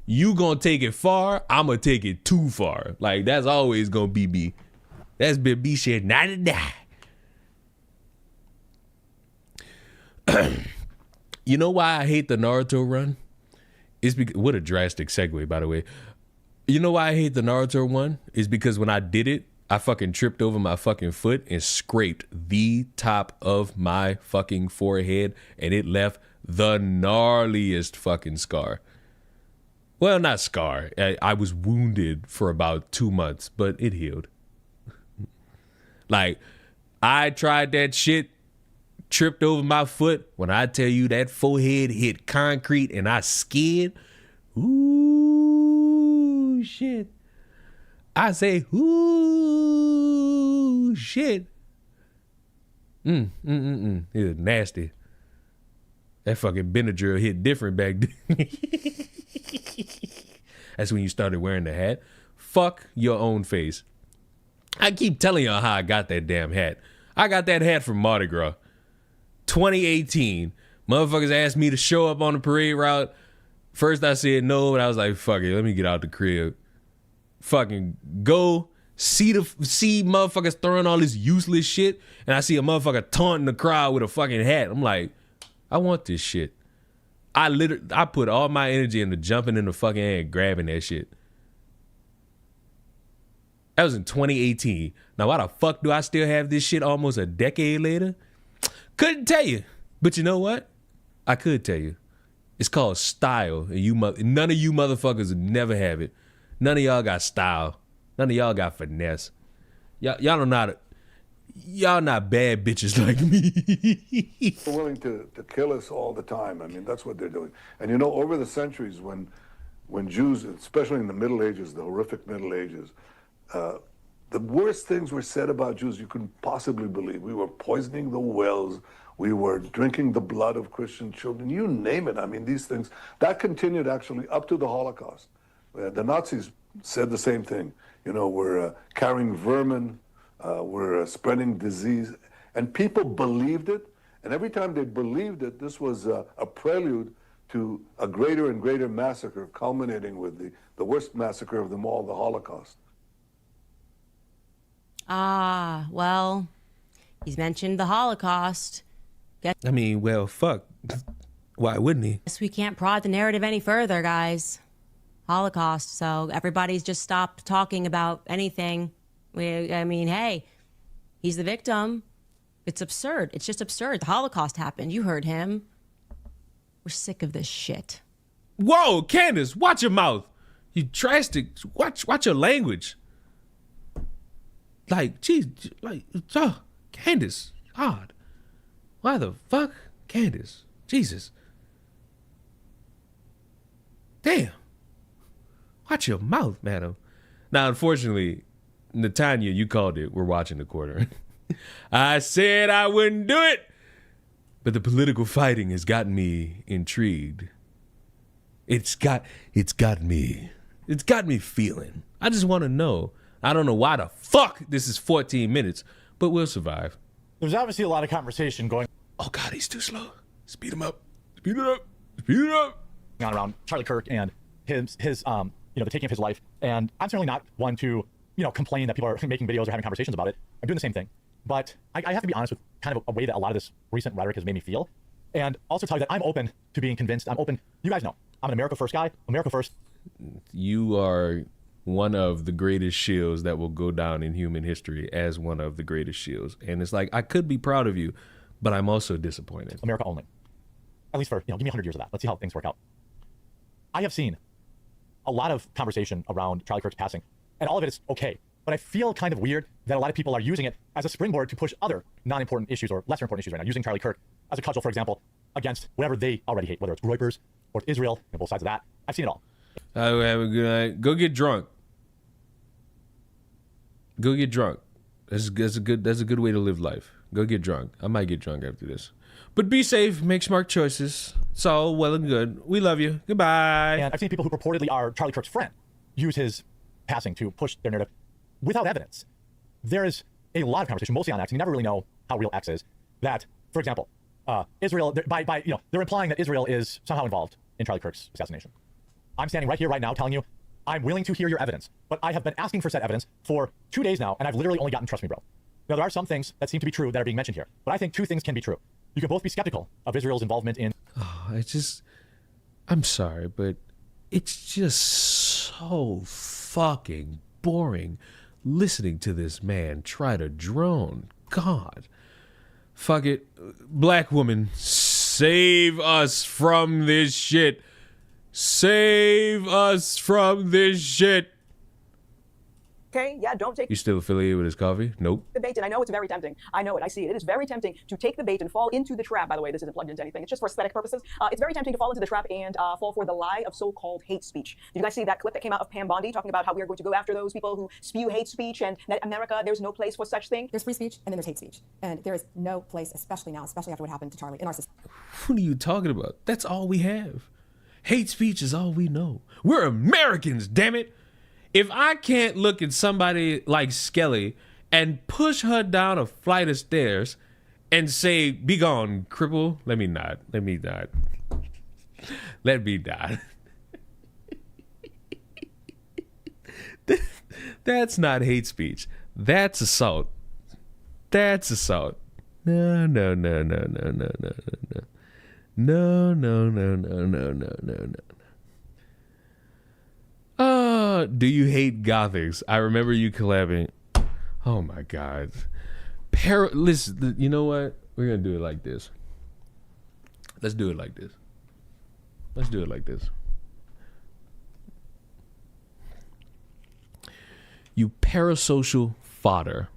You gonna take it far, I'm gonna take it too far. Like, that's always gonna be me. That's been me shit, not to die. You know why I hate the Naruto run? It's because, what a drastic segue, by the way. You know why I hate the Naruto one? Is because when I did it, I fucking tripped over my fucking foot and scraped the top of my fucking forehead, and it left the gnarliest fucking scar. Well, not scar. I was wounded for about 2 months, but it healed. Like, I tried that shit, tripped over my foot. When I tell you that forehead hit concrete and I skid, ooh, shit. I say, ooh, shit. It was nasty. That fucking Benadryl hit different back then. That's when you started wearing the hat. Fuck your own face. I keep telling y'all how I got that damn hat. I got that hat from Mardi Gras. 2018. Motherfuckers asked me to show up on the parade route. First I said no, but I was like, fuck it, let me get out the crib. Fucking go see motherfuckers throwing all this useless shit, and I see a motherfucker taunting the crowd with a fucking hat. I'm like, I want this shit. I put all my energy into jumping in the fucking air and grabbing that shit. That was in 2018. Now why the fuck do I still have this shit almost a decade later? Couldn't tell you. But you know what? I could tell you. It's called style. And none of you motherfuckers would never have it. None of y'all got style. None of y'all got finesse. Y'all not bad bitches like me. They're willing to kill us all the time. I mean, that's what they're doing. And you know, over the centuries, when Jews, especially in the Middle Ages, the horrific Middle Ages, the worst things were said about Jews you couldn't possibly believe. We were poisoning the wells. We were drinking the blood of Christian children. You name it. I mean, these things. That continued actually up to the Holocaust. The Nazis said the same thing. You know, we're carrying vermin. We're spreading disease. And people believed it. And every time they believed it, this was a prelude to a greater and greater massacre, culminating with the worst massacre of them all, the Holocaust. Ah, well, he's mentioned the Holocaust. I mean, well, fuck. Why wouldn't he? Guess we can't prod the narrative any further, guys. Holocaust. So everybody's just stopped talking about anything. I mean, hey, he's the victim. It's absurd. It's just absurd. The Holocaust happened. You heard him. We're sick of this shit. Whoa, Candace, watch your mouth. You drastic. Watch your language. Like, geez, like, Candace, God. Why the fuck? Candace, Jesus. Damn. Watch your mouth, madam. Now, unfortunately, Natanya, you called it. We're watching the quarter. I said I wouldn't do it, but the political fighting has gotten me intrigued. It's got me feeling. I just want to know. I don't know why the fuck this is 14 minutes, but we'll survive. There's obviously a lot of conversation going. Oh God, he's too slow. Speed him up. Speed it up. Speed it up. On around Charlie Kirk and his the taking of his life. And I'm certainly not one to, complain that people are making videos or having conversations about it. I'm doing the same thing. But I have to be honest with kind of a way that a lot of this recent rhetoric has made me feel. And also tell you that I'm open to being convinced. I'm open. You guys know, I'm an America First guy. America First. You are one of the greatest shields that will go down in human history as one of the greatest shields. And it's like, I could be proud of you, but I'm also disappointed. America only. At least for, give me 100 years of that. Let's see how things work out. I have seen a lot of conversation around Charlie Kirk's passing, and all of it is okay. But I feel kind of weird that a lot of people are using it as a springboard to push other non-important issues or lesser important issues right now, using Charlie Kirk as a cudgel, for example, against whatever they already hate, whether it's Reuters or Israel, both sides of that. I've seen it all. Have a good night. Go get drunk. Go get drunk. That's a good way to live life. Go get drunk. I might get drunk after this. But be safe. Make smart choices. It's all well and good. We love you. Goodbye. And I've seen people who purportedly are Charlie Kirk's friend use his passing to push their narrative without evidence. There is a lot of conversation, mostly on X, and you never really know how real X is, that, for example, Israel, they're implying that Israel is somehow involved in Charlie Kirk's assassination. I'm standing right here, right now, telling you, I'm willing to hear your evidence, but I have been asking for said evidence for 2 days now, and I've literally only gotten trust me, bro. Now, there are some things that seem to be true that are being mentioned here, but I think two things can be true. You can both be skeptical of Israel's involvement in... I'm sorry, but it's just so fucking boring listening to this man try to drone. God. Fuck it. Black woman, Save us from this shit. Save us from this shit. Okay, yeah, don't take You still affiliated with his coffee? Nope. the bait, and I know it's very tempting. I know it. I see it. It is very tempting to take the bait and fall into the trap. By the way, this isn't plugged into anything. It's just for aesthetic purposes. It's very tempting to fall into the trap and fall for the lie of so-called hate speech. Did you guys see that clip that came out of Pam Bondi talking about how we are going to go after those people who spew hate speech and that America, there's no place for such thing? There's free speech and then there's hate speech. And there is no place, especially now, especially after what happened to Charlie in our society. What are you talking about? That's all we have. Hate speech is all we know. We're Americans, damn it. If I can't look at somebody like Skelly and push her down a flight of stairs and say, "Be gone, cripple," let me not. Let me not. Let me not. That's not hate speech. That's assault. That's assault. No, no, no, no, no, no, no, no. No, no, no, no, no, no, no, no. Do you hate Gothics? I remember you collabing. Oh my God. Listen, you know what? We're gonna do it like this. Let's do it like this. Let's do it like this. You parasocial fodder.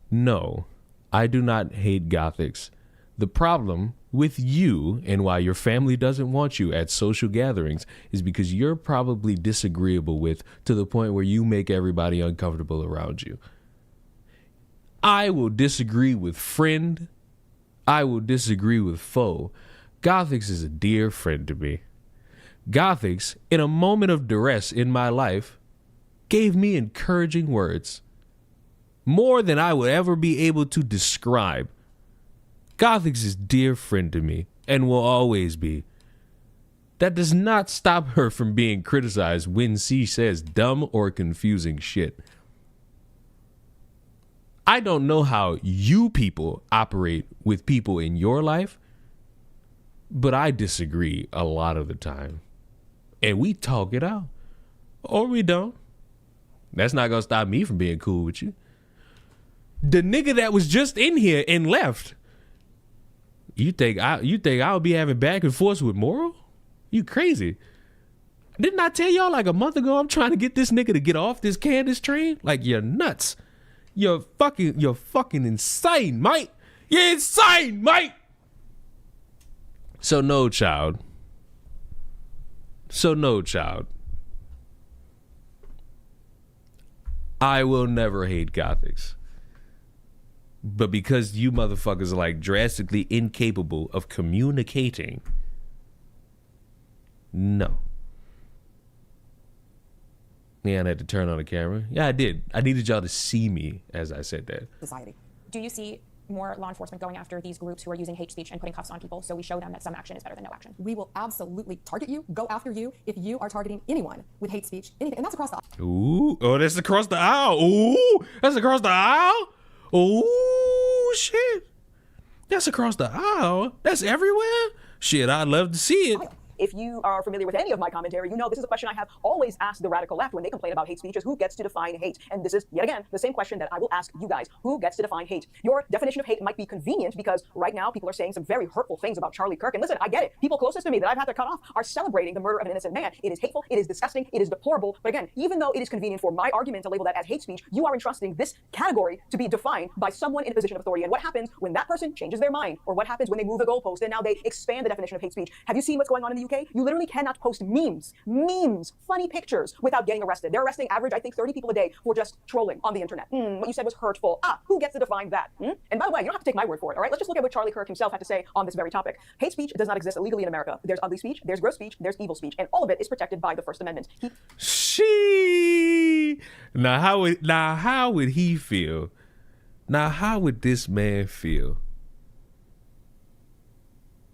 No, I do not hate Gothics. The problem with you and why your family doesn't want you at social gatherings is because you're probably disagreeable with to the point where you make everybody uncomfortable around you. I will disagree with friend. I will disagree with foe. Gothics is a dear friend to me. Gothics, in a moment of duress in my life, gave me encouraging words. More than I would ever be able to describe. Gothics is dear friend to me and will always be. That does not stop her from being criticized when she says dumb or confusing shit. I don't know how you people operate with people in your life, but I disagree a lot of the time. And we talk it out. Or we don't. That's not gonna stop me from being cool with you. The nigga that was just in here and left. You think I'll be having back and forth with Moral? You crazy. Didn't I tell y'all like a month ago I'm trying to get this nigga to get off this Candace train? Like, you're nuts. You're fucking insane, mate. You're insane, mate. So no, child. I will never hate Gothics. But because you motherfuckers are like drastically incapable of communicating, no. Yeah, I had to turn on the camera. Yeah, I did. I needed y'all to see me as I said that. Society. Do you see more law enforcement going after these groups who are using hate speech and putting cuffs on people so we show them that some action is better than no action? We will absolutely target you, go after you, if you are targeting anyone with hate speech, anything. And that's across the aisle. Ooh, oh, that's across the aisle. Ooh, that's across the aisle. Ooh, shit. That's across the aisle. That's everywhere. Shit, I'd love to see it. If you are familiar with any of my commentary, you know this is a question I have always asked the radical left when they complain about hate speech is who gets to define hate? And this is, yet again, the same question that I will ask you guys. Who gets to define hate? Your definition of hate might be convenient because right now people are saying some very hurtful things about Charlie Kirk. And listen, I get it. People closest to me that I've had to cut off are celebrating the murder of an innocent man. It is hateful. It is disgusting. It is deplorable. But again, even though it is convenient for my argument to label that as hate speech, you are entrusting this category to be defined by someone in a position of authority. And what happens when that person changes their mind? Or what happens when they move the goalpost and now they expand the definition of hate speech? Have you seen what's going on in the UK? You literally cannot post memes, funny pictures without getting arrested. They're arresting average, I think, 30 people a day for just trolling on the internet. What you said was hurtful. Who gets to define that? And by the way, you don't have to take my word for it, all right? Let's just look at what Charlie Kirk himself had to say on this very topic. Hate speech does not exist illegally in America. There's ugly speech, there's gross speech, there's evil speech, and all of it is protected by the First Amendment. Now how would he feel? Now how would this man feel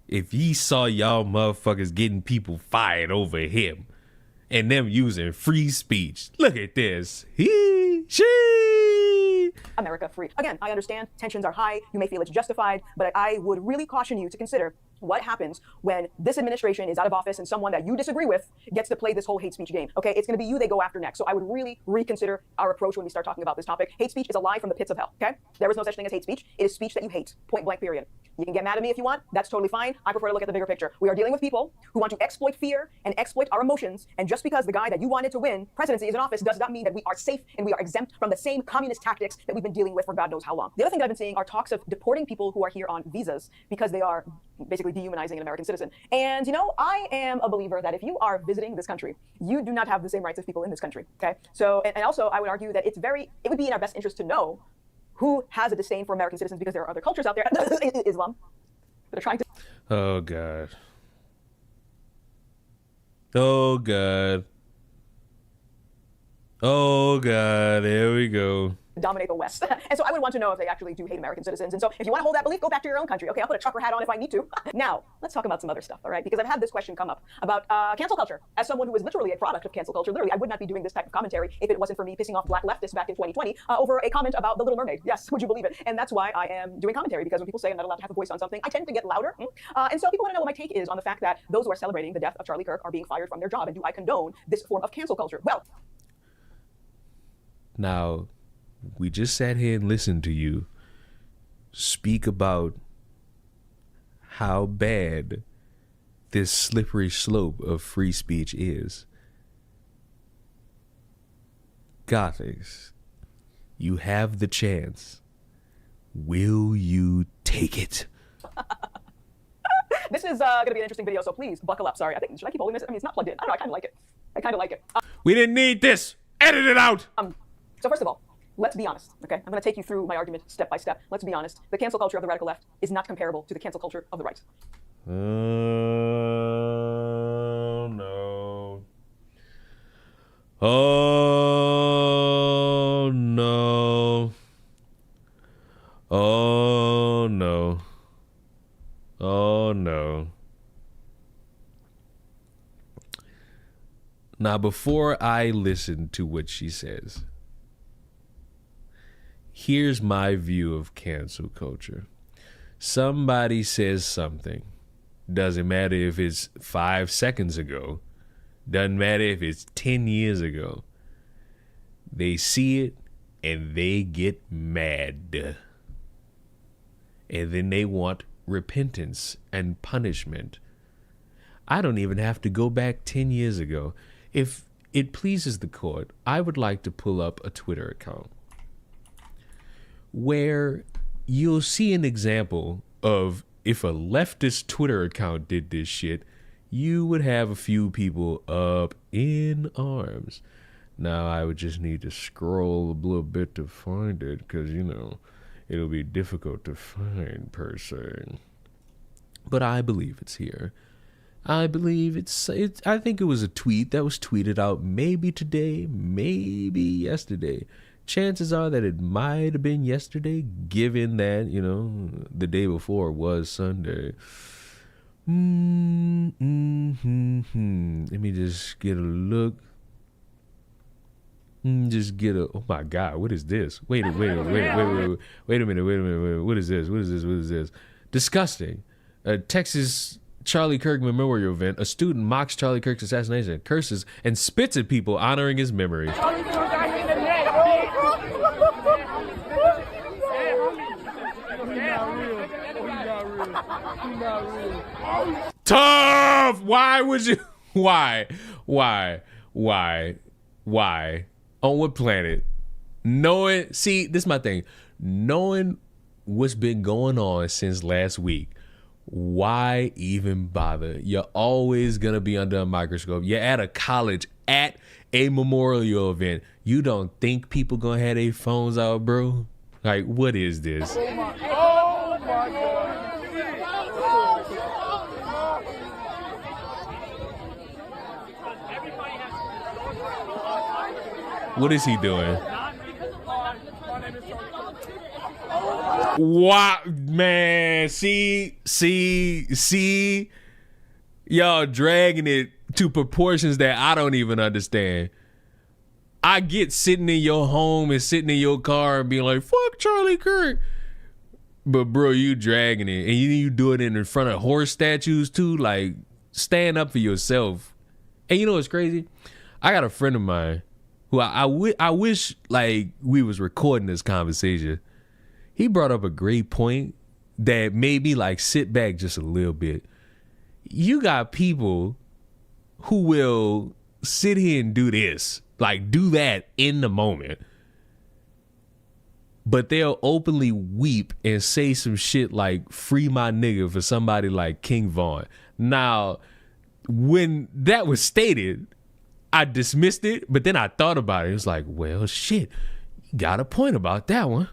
if he saw y'all motherfuckers getting people fired over him and them using free speech? Look at this. America free. Again, I understand tensions are high. You may feel it's justified, but I would really caution you to consider what happens when this administration is out of office and someone that you disagree with gets to play this whole hate speech game. Okay, it's going to be you they go after next. So I would really reconsider our approach when we start talking about this topic. Hate speech is a lie from the pits of hell. Okay, there is no such thing as hate speech. It is speech that you hate. Point blank. Period. You can get mad at me if you want. That's totally fine. I prefer to look at the bigger picture. We are dealing with people who want to exploit fear and exploit our emotions. And just because the guy that you wanted to win presidency is in office does not mean that we are safe and we are exempt from the same communist tactics that we've been dealing with for God knows how long. The other thing that I've been seeing are talks of deporting people who are here on visas because they are basically dehumanizing an American citizen. And, you know, I am a believer that if you are visiting this country, you do not have the same rights as people in this country, okay? So, and also I would argue that it would be in our best interest to know who has a disdain for American citizens because there are other cultures out there, Islam, that are trying to... Oh, God. Oh, God. Oh, God. There we go. dominate the West. And so I would want to know if they actually do hate American citizens. And so if you want to hold that belief, go back to your own country. Okay, I'll put a trucker hat on if I need to. Now, let's talk about some other stuff, all right? Because I've had this question come up about cancel culture. As someone who is literally a product of cancel culture, literally, I would not be doing this type of commentary if it wasn't for me pissing off black leftists back in 2020 over a comment about The Little Mermaid. Yes, would you believe it? And that's why I am doing commentary, because when people say I'm not allowed to have a voice on something, I tend to get louder. And so people want to know what my take is on the fact that those who are celebrating the death of Charlie Kirk are being fired from their job. And do I condone this form of cancel culture? Well, now, we just sat here and listened to you speak about how bad this slippery slope of free speech is. Gothics, you have the chance. Will you take it? This is going to be an interesting video, so please buckle up. Sorry, should I keep holding this? I mean, it's not plugged in. I don't know, I kind of like it. We didn't need this. Edit it out. So first of all, let's be honest, okay? I'm going to take you through my argument step by step. Let's be honest. The cancel culture of the radical left is not comparable to the cancel culture of the right. Oh, no. Oh, no. Oh, no. Oh, no. Now, before I listen to what she says, here's my view of cancel culture. Somebody says something. Doesn't matter if it's 5 seconds ago. Doesn't matter if it's 10 years ago. They see it and they get mad. And then they want repentance and punishment. I don't even have to go back 10 years ago. If it pleases the court, I would like to pull up a Twitter account where you'll see an example of if a leftist Twitter account did this shit, you would have a few people up in arms. Now, I would just need to scroll a little bit to find it because, you know, it'll be difficult to find per se. But I believe it's here. I believe I think it was a tweet that was tweeted out maybe today, maybe yesterday. Chances are that it might have been yesterday, given that, you know, the day before was Sunday. Let me just get a look. Oh my God, what is this? Wait a minute. What is this? Disgusting. Texas Charlie Kirk Memorial Event. A student mocks Charlie Kirk's assassination, curses, and spits at people honoring his memory. Tough! Why would you? Why? On what planet? See, this is my thing. Knowing what's been going on since last week, why even bother? You're always going to be under a microscope. You're at a college, at a memorial event. You don't think people going to have their phones out, bro? Like, what is this? Oh my God. What is he doing? Wow, man, see, y'all dragging it to proportions that I don't even understand. I get sitting in your home and sitting in your car and being like, fuck Charlie Kirk. But bro, you dragging it, and you do it in front of horse statues too. Like, stand up for yourself. And you know what's crazy? I got a friend of mine who I wish like we was recording this conversation. He brought up a great point that made me like sit back just a little bit. You got people who will sit here and do this, like do that in the moment, but they'll openly weep and say some shit like "free my nigga" for somebody like King Von. Now, when that was stated, I dismissed it, but then I thought about it. It was like, well, shit, you got a point about that one.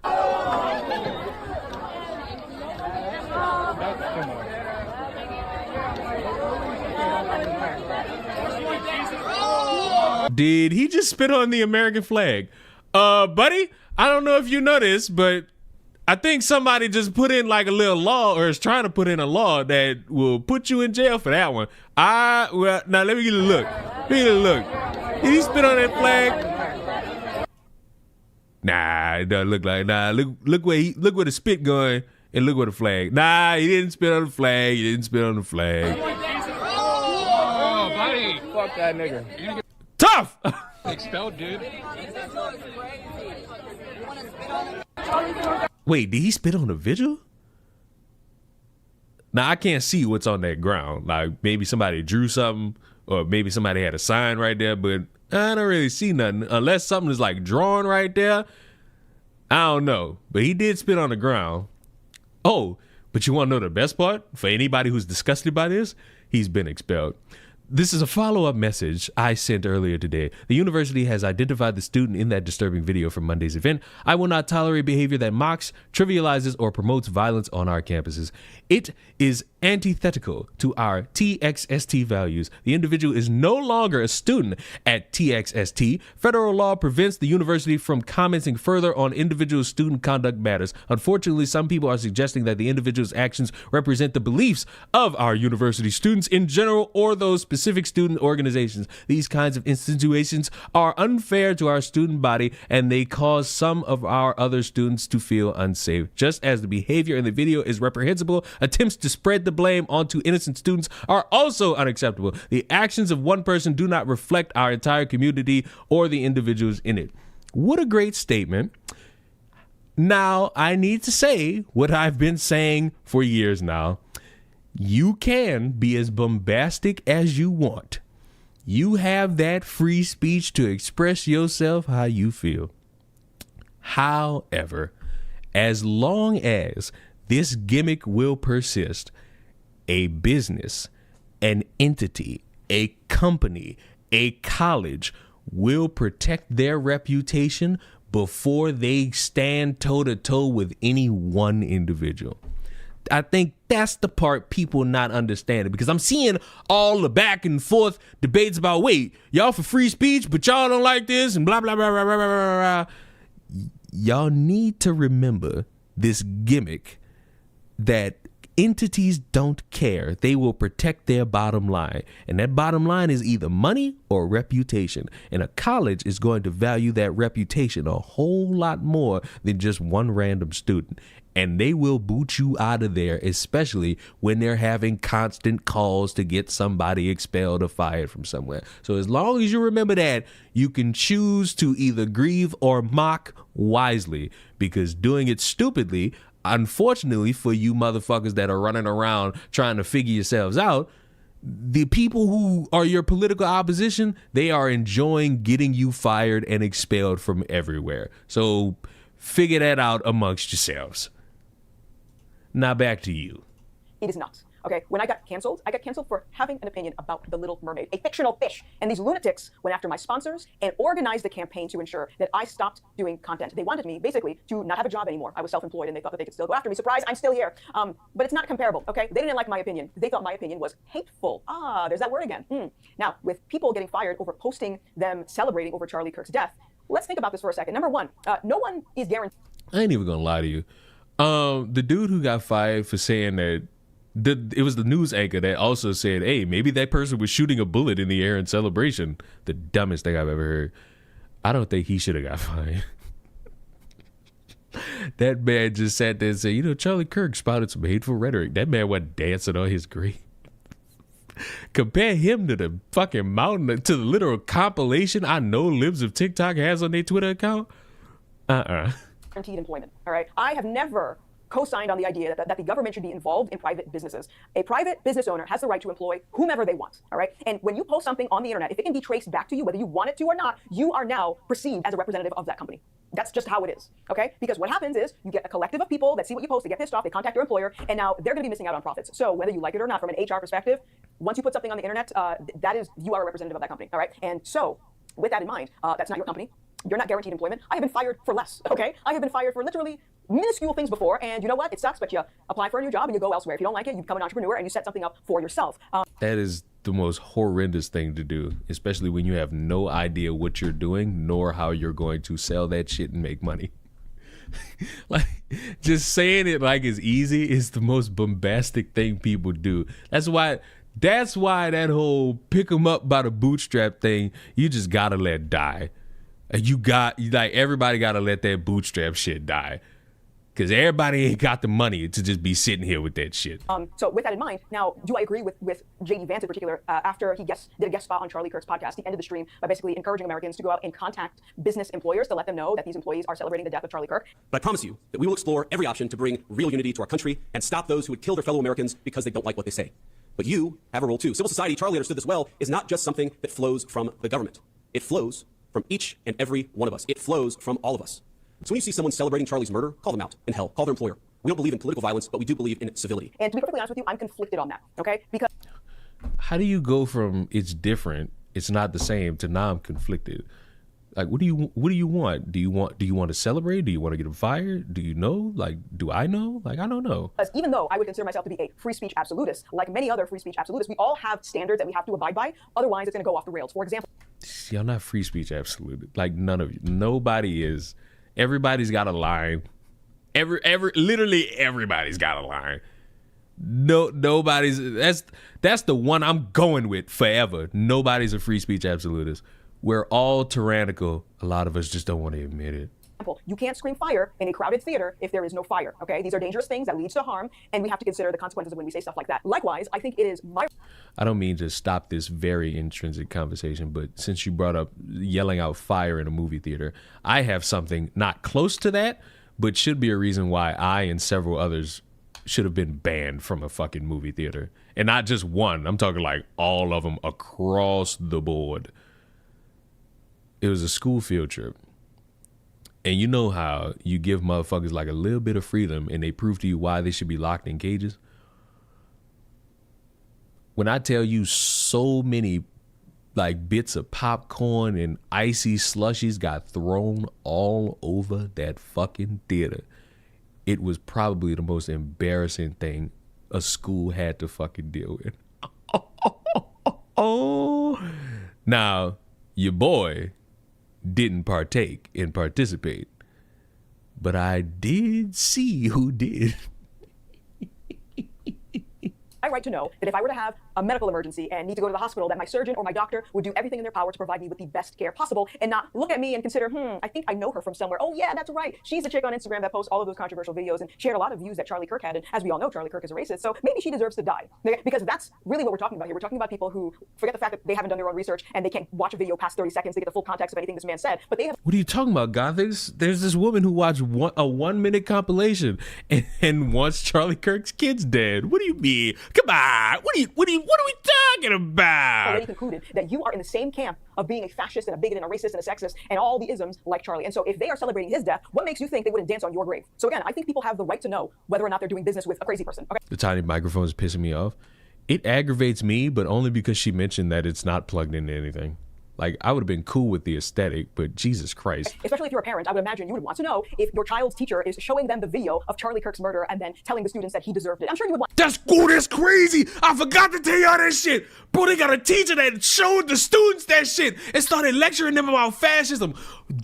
Did he just spit on the American flag? Buddy, I don't know if you know this, but I think somebody just put in like a little law, or is trying to put in a law that will put you in jail for that one. Well, now let me get a look. Let me get a look. Did he spit on that flag? Nah, it doesn't look like. Nah, look where the spit going, and look where the flag. Nah, he didn't spit on the flag. He didn't spit on the flag. Oh, buddy. Fuck that nigga. Tough. Expelled, dude. Wait, did he spit on the vigil? Now I can't see what's on that ground. Like maybe somebody drew something, or maybe somebody had a sign right there, but I don't really see nothing unless something is like drawn right there. I don't know, but he did spit on the ground. Oh, but you want to know the best part? For anybody who's disgusted by this, he's been expelled. This is a follow-up message I sent earlier today. The university has identified the student in that disturbing video from Monday's event. I will not tolerate behavior that mocks, trivializes, or promotes violence on our campuses. It is antithetical to our TXST values. The individual is no longer a student at TXST. Federal law prevents the university from commenting further on individual student conduct matters. Unfortunately, some people are suggesting that the individual's actions represent the beliefs of our university students in general or those specific student organizations. These kinds of insinuations are unfair to our student body, and they cause some of our other students to feel unsafe. Just as the behavior in the video is reprehensible, attempts to spread the blame onto innocent students are also unacceptable. The actions of one person do not reflect our entire community or the individuals in it. What a great statement. Now, I need to say what I've been saying for years now. You can be as bombastic as you want. You have that free speech to express yourself how you feel. However, as long as this gimmick will persist, a business, an entity, a company, a college will protect their reputation before they stand toe-to-toe with any one individual. I think that's the part people not understanding, because I'm seeing all the back and forth debates about, wait, y'all for free speech, but y'all don't like this, and blah, blah, blah, blah, blah, blah, blah. Y'all need to remember this gimmick that entities don't care. They will protect their bottom line. And that bottom line is either money or reputation. And a college is going to value that reputation a whole lot more than just one random student. And they will boot you out of there, especially when they're having constant calls to get somebody expelled or fired from somewhere. So as long as you remember that, you can choose to either grieve or mock wisely, because doing it stupidly, unfortunately for you motherfuckers that are running around trying to figure yourselves out, the people who are your political opposition, they are enjoying getting you fired and expelled from everywhere. So figure that out amongst yourselves. Now back to you. It is nuts. Okay, when I got canceled for having an opinion about The Little Mermaid, a fictional fish. And these lunatics went after my sponsors and organized a campaign to ensure that I stopped doing content. They wanted me, basically, to not have a job anymore. I was self-employed, and they thought that they could still go after me. Surprise, I'm still here. But it's not comparable, okay? They didn't like my opinion. They thought my opinion was hateful. Ah, there's that word again. Now, with people getting fired over posting them celebrating over Charlie Kirk's death, let's think about this for a second. Number one, no one is guaranteed. I ain't even gonna lie to you. The dude who got fired for saying that, it was the news anchor that also said, hey, maybe that person was shooting a bullet in the air in celebration. The dumbest thing I've ever heard. I don't think he should have got fired. That man just sat there and said, Charlie Kirk spouted some hateful rhetoric. That man wasn't dancing on his grave. Compare him to the fucking mountain, to the literal compilation I know Libs of TikTok has on their Twitter account. Guaranteed employment, all right? I have never co-signed on the idea that the government should be involved in private businesses. A private business owner has the right to employ whomever they want, all right? And when you post something on the internet, if it can be traced back to you, whether you want it to or not, you are now perceived as a representative of that company. That's just how it is, okay? Because what happens is you get a collective of people that see what you post, they get pissed off, they contact your employer, and now they're gonna be missing out on profits. So whether you like it or not, from an HR perspective, once you put something on the internet, you are a representative of that company, all right? And so with that in mind, that's not your company. You're not guaranteed employment. I have been fired for less, okay? I have been fired for literally minuscule things before, and you know what? It sucks, but you apply for a new job and you go elsewhere. If you don't like it, you become an entrepreneur and you set something up for yourself. That is the most horrendous thing to do, especially when you have no idea what you're doing nor how you're going to sell that shit and make money. Like, just saying it like it's easy is the most bombastic thing people do. That's why that whole pick them up by the bootstrap thing, you just gotta let die. Everybody gotta let that bootstrap shit die. Because everybody ain't got the money to just be sitting here with that shit. So with that in mind, now, do I agree with J.D. Vance in particular, after he did a guest spot on Charlie Kirk's podcast, he ended the stream by basically encouraging Americans to go out and contact business employers to let them know that these employees are celebrating the death of Charlie Kirk. But I promise you that we will explore every option to bring real unity to our country and stop those who would kill their fellow Americans because they don't like what they say. But you have a role too. Civil society, Charlie understood this well, is not just something that flows from the government. It flows from each and every one of us. It flows from all of us. So when you see someone celebrating Charlie's murder, call them out. And hell, call their employer. We don't believe in political violence, but we do believe in civility. And to be perfectly honest with you, I'm conflicted on that, okay? Because how do you go from it's different, it's not the same, to now I'm conflicted? Like, what do you want? Do you want to celebrate? Do you want to get him fired? Do you know? Like, do I know? Like, I don't know. Because even though I would consider myself to be a free speech absolutist, like many other free speech absolutists, we all have standards that we have to abide by. Otherwise, it's going to go off the rails. For example, y'all not free speech absolute. Like, none of you. Nobody is. Everybody's got a line. Literally everybody's got a line. Nobody's. That's the one I'm going with forever. Nobody's a free speech absolutist. We're all tyrannical. A lot of us just don't want to admit it. You can't scream fire in a crowded theater if there is no fire, okay? These are dangerous things that leads to harm, and we have to consider the consequences of when we say stuff like that. Likewise, I think it is my... I don't mean to stop this very intrinsic conversation, but since you brought up yelling out fire in a movie theater, I have something not close to that, but should be a reason why I and several others should have been banned from a fucking movie theater. And not just one. I'm talking like all of them across the board. It was a school field trip. And you know how you give motherfuckers like a little bit of freedom and they prove to you why they should be locked in cages? When I tell you so many like bits of popcorn and icy slushies got thrown all over that fucking theater, it was probably the most embarrassing thing a school had to fucking deal with. Now, your boy didn't partake and participate, but I did see who did. I right to know that if I were to have a medical emergency and need to go to the hospital, that my surgeon or my doctor would do everything in their power to provide me with the best care possible and not look at me and consider, I think I know her from somewhere. Oh yeah, that's right. She's the chick on Instagram that posts all of those controversial videos, and she had a lot of views that Charlie Kirk had. And as we all know, Charlie Kirk is a racist, so maybe she deserves to die. Because that's really what we're talking about here. We're talking about people who forget the fact that they haven't done their own research and they can't watch a video past 30 seconds to get the full context of anything this man said. But they have. What are you talking about, God? There's this woman who watched a 1 minute compilation and wants Charlie Kirk's kids dead. What do you mean? Come on. What are we talking about? Already concluded that you are in the same camp of being a fascist and a bigot and a racist and a sexist and all the isms like Charlie. And so if they are celebrating his death, what makes you think they wouldn't dance on your grave? So again, I think people have the right to know whether or not they're doing business with a crazy person. Okay? The tiny microphone is pissing me off. It aggravates me, but only because she mentioned that it's not plugged into anything. Like, I would have been cool with the aesthetic, but Jesus Christ. Especially if you're a parent, I would imagine you would want to know if your child's teacher is showing them the video of Charlie Kirk's murder and then telling the students that he deserved it. I'm sure you would want. That's crazy. I forgot to tell y'all that shit. Bro, they got a teacher that showed the students that shit and started lecturing them about fascism.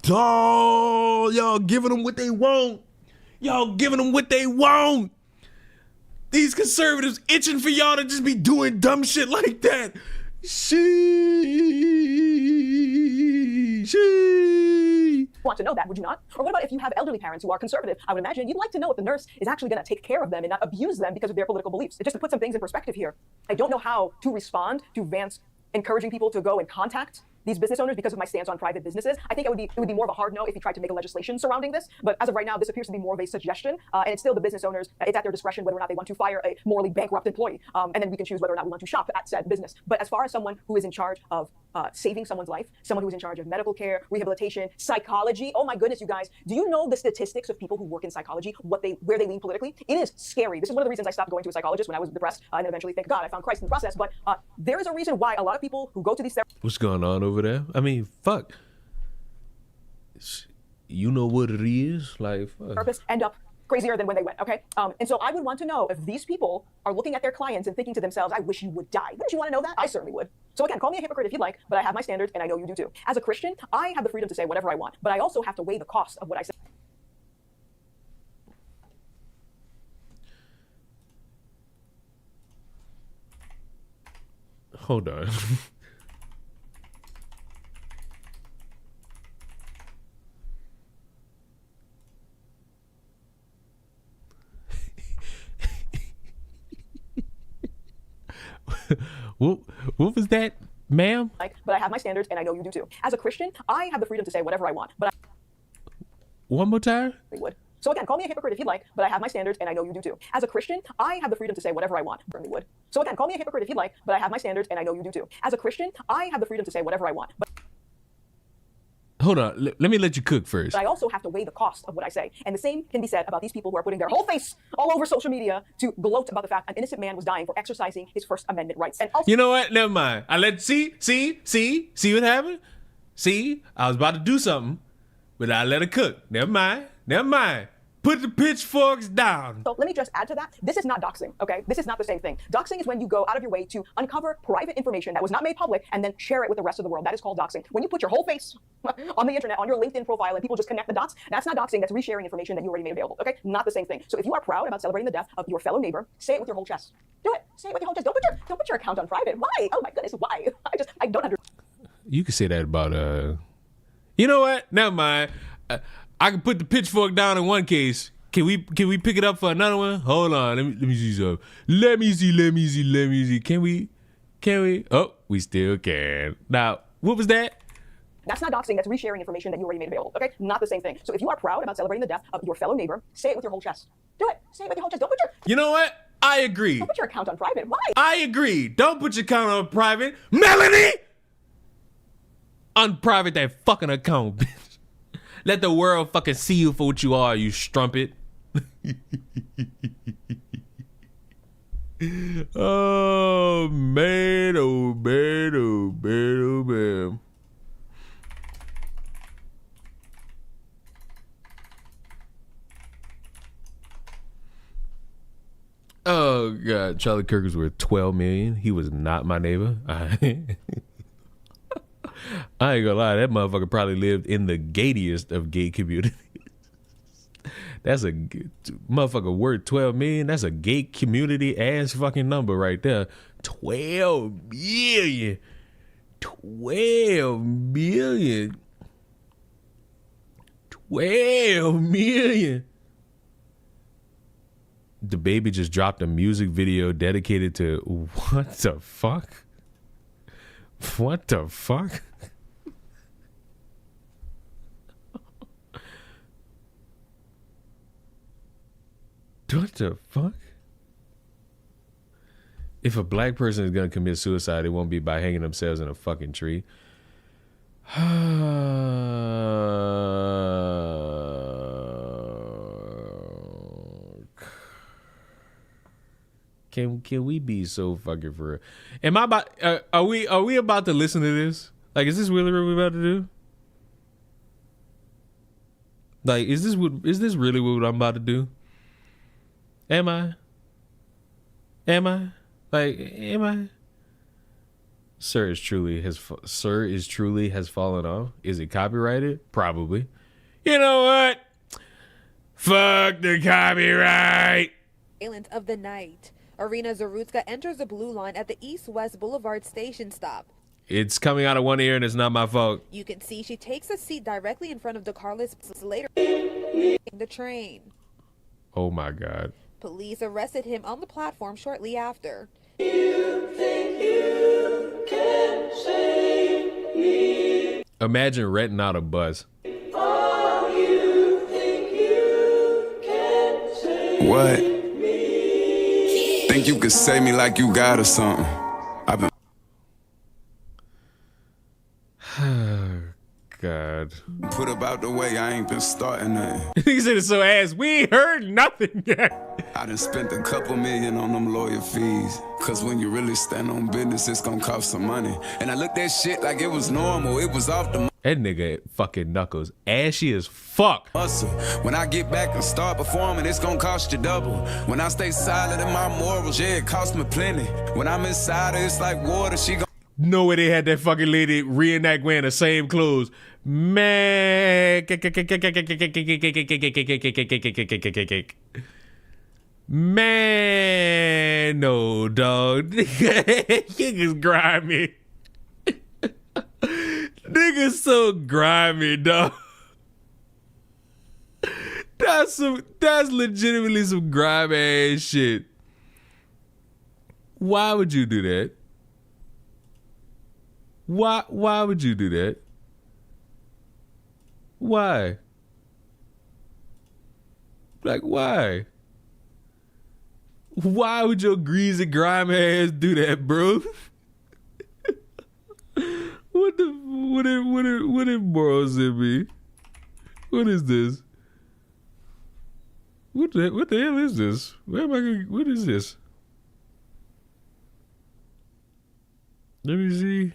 Dawg, y'all giving them what they want. These conservatives itching for y'all to just be doing dumb shit like that. Want to know that, would you not? Or what about if you have elderly parents who are conservative? I would imagine you'd like to know if the nurse is actually going to take care of them and not abuse them because of their political beliefs. Just to put some things in perspective here, I don't know how to respond to Vance encouraging people to go and contact these business owners because of my stance on private businesses. I think it would be more of a hard no if he tried to make a legislation surrounding this. But as of right now, this appears to be more of a suggestion, and it's still the business owners. It's at their discretion whether or not they want to fire a morally bankrupt employee, and then we can choose whether or not we want to shop at said business. But as far as someone who is in charge of saving someone's life, someone who is in charge of medical care, rehabilitation, psychology. Oh my goodness, you guys! Do you know the statistics of people who work in psychology? Where they lean politically? It is scary. This is one of the reasons I stopped going to a psychologist when I was depressed, and eventually, thank God, I found Christ in the process. But there is a reason why a lot of people who go to these What's going on over there? I mean, fuck. You know what it is? Like, fuck. therapists end up crazier than when they went, okay? And so I would want to know if these people are looking at their clients and thinking to themselves, I wish you would die. Wouldn't you want to know that? I certainly would. So again, call me a hypocrite if you'd like, but I have my standards, and I know you do too. As a Christian, I have the freedom to say whatever I want, but I also have to weigh the cost of what I say. Hold on. What was that, ma'am? But I have my standards, and I know you do too. As a Christian, I have the freedom to say whatever I want, but One more time? I would. So again, call me a hypocrite if you'd like, but I have my standards, and I know you do too. As a Christian, I have the freedom to say whatever I want. Certainly would. So again, call me a hypocrite if you'd like, but I have my standards, and I know you do too. As a Christian, I have the freedom to say whatever I want. But Hold on. Let me let you cook first. I also have to weigh the cost of what I say. And the same can be said about these people who are putting their whole face all over social media to gloat about the fact an innocent man was dying for exercising his First Amendment rights. And also, You know what? Never mind. See what happened? See, I was about to do something, but I let it cook. Never mind. Put the pitchforks down. So let me just add to that. This is not doxing, okay? This is not the same thing. Doxing is when you go out of your way to uncover private information that was not made public and then share it with the rest of the world. That is called doxing. When you put your whole face on the internet, on your LinkedIn profile, and people just connect the dots, that's not doxing. That's resharing information that you already made available, okay? Not the same thing. So if you are proud about celebrating the death of your fellow neighbor, say it with your whole chest. Do it. Say it with your whole chest. Don't put your account on private. Why? Oh my goodness, why? I don't understand. You can say that about You know what? Never mind. I can put the pitchfork down in one case. Can we pick it up for another one? Hold on. Let me see something. Let me see. Can we? Oh, we still can. Now, what was that? That's not doxing. That's resharing information that you already made available. Okay, not the same thing. So if you are proud about celebrating the death of your fellow neighbor, say it with your whole chest. Do it. Say it with your whole chest. Don't put your. You know what? I agree. Don't put your account on private. Why? I agree. Don't put your account on private. Melanie! Unprivate that fucking account, bitch. Let the world fucking see you for what you are, you strumpet. Oh, man, oh, man, oh, man, oh, man. Oh, God. Charlie Kirk was worth $12 million. He was not my neighbor. I ain't gonna lie. That motherfucker probably lived in the gatiest of gay communities. That's a motherfucker worth $12 million. That's a gay community ass fucking number right there. 12 million. 12 million. 12 million. The baby just dropped a music video dedicated to what the fuck? What the fuck? What the fuck? If a black person is gonna commit suicide, it won't be by hanging themselves in a fucking tree. Can we be so fucking for real? Am I about? Are we about to listen to this? Like, is this really what we're about to do? Like, is this really what I'm about to do? Am I? Like, am I? Sir is truly has fallen off. Is it copyrighted? Probably. You know what? Fuck the copyright. Of the night. Arena Zarutska enters the blue line at the East-West Boulevard station stop. It's coming out of one ear and it's not my fault. You can see she takes a seat directly in front of DeCarlos later the train. Oh my God. Police arrested him on the platform shortly after. You think you can save me? Imagine renting out a bus. What? Think you could say me like you got or something? I've been. God. Put about the way I ain't been starting nothing. He said it's so ass. We ain't heard nothing yet. I done spent a couple million on them lawyer fees. Cause when you really stand on business, it's gonna cost some money. And I looked at shit like it was normal. It was off the that nigga fucking knuckles ashy as fuck. muscle. When I get back and start performing, it's gonna cost you double. When I stay silent in my morals, yeah, it cost me plenty. When I'm inside her, it's like water. She gon' No way they had that fucking lady reenact wearing the same clothes. Man. Man, no, dog. Niggas grimy. Niggas so grimy, dog. That's legitimately some grimy ass shit. Why would you do that? Why would you do that? Why? Like, why? Why would your greasy, grimy ass do that, bro? What it morals in me? What is this? What the hell is this? Where am I going? What is this? Let me see.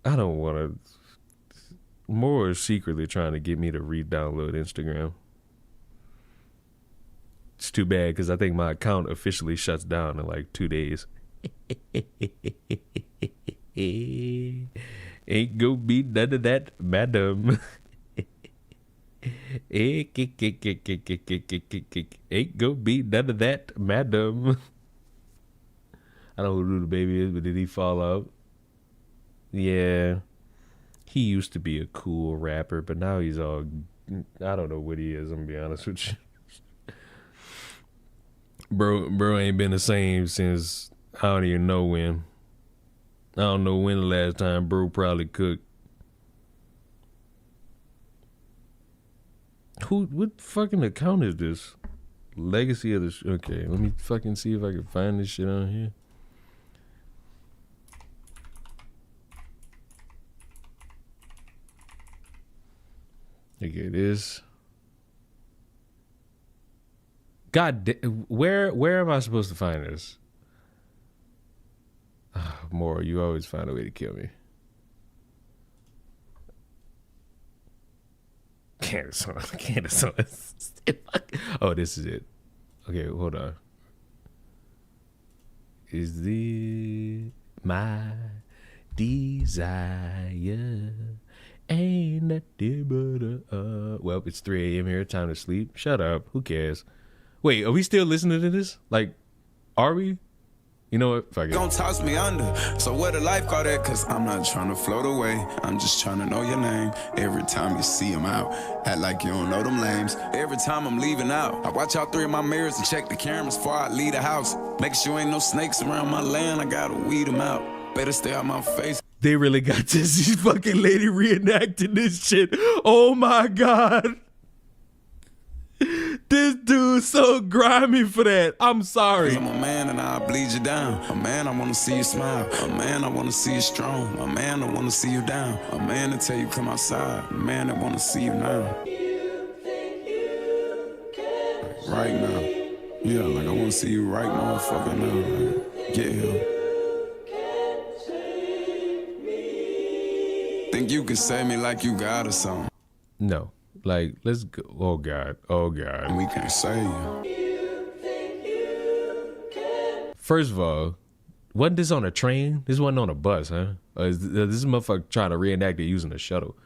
I don't want to. More is secretly trying to get me to re-download Instagram. It's too bad because I think my account officially shuts down in like 2 days. Ain't gonna be none of that, madam. Ain't gonna be none of that, madam. I don't know who the baby is, but did he fall out? Yeah. He used to be a cool rapper, but now he's all... I don't know what he is, I'm gonna be honest with you. Bro ain't been the same since I don't even know when. I don't know when the last time bro probably cooked. What fucking account is this? Legacy of the... Okay, let me fucking see if I can find this shit on here. Okay, this. God, where am I supposed to find this? More, you always find a way to kill me. Candace Owens. Oh, this is it. Okay, hold on. Is this my desire? Ain't nothing but well, it's 3 a.m. here, time to sleep. Shut up. Who cares? Wait, are we still listening to this? Like, are we? You know what? Fuck it. Gonna toss me under. So where the life caught at? Cause I'm not trying to float away. I'm just trying to know your name. Every time you see him out, act like you don't know them lames. Every time I'm leaving out, I watch out 3 of my mirrors and check the cameras before I leave the house. Make sure ain't no snakes around my land. I gotta weed them out. Better stay out my face. They really got this fucking lady reenacting this shit. Oh my God. This dude's so grimy for that. I'm sorry. I'm a man and I'll bleed you down. A man, I wanna see you smile. A man, I wanna see you strong. A man, I wanna see you down. A man to tell you come outside. A man, I wanna see you now. Right now. Yeah, like I wanna see you right motherfucker now. Like, get here. Think you can save me like you got or something? No. Like, let's go. Oh, God. Oh, God. We can't save you. First of all, wasn't this on a train? This wasn't on a bus, huh? Or is this motherfucker trying to reenact it using a shuttle?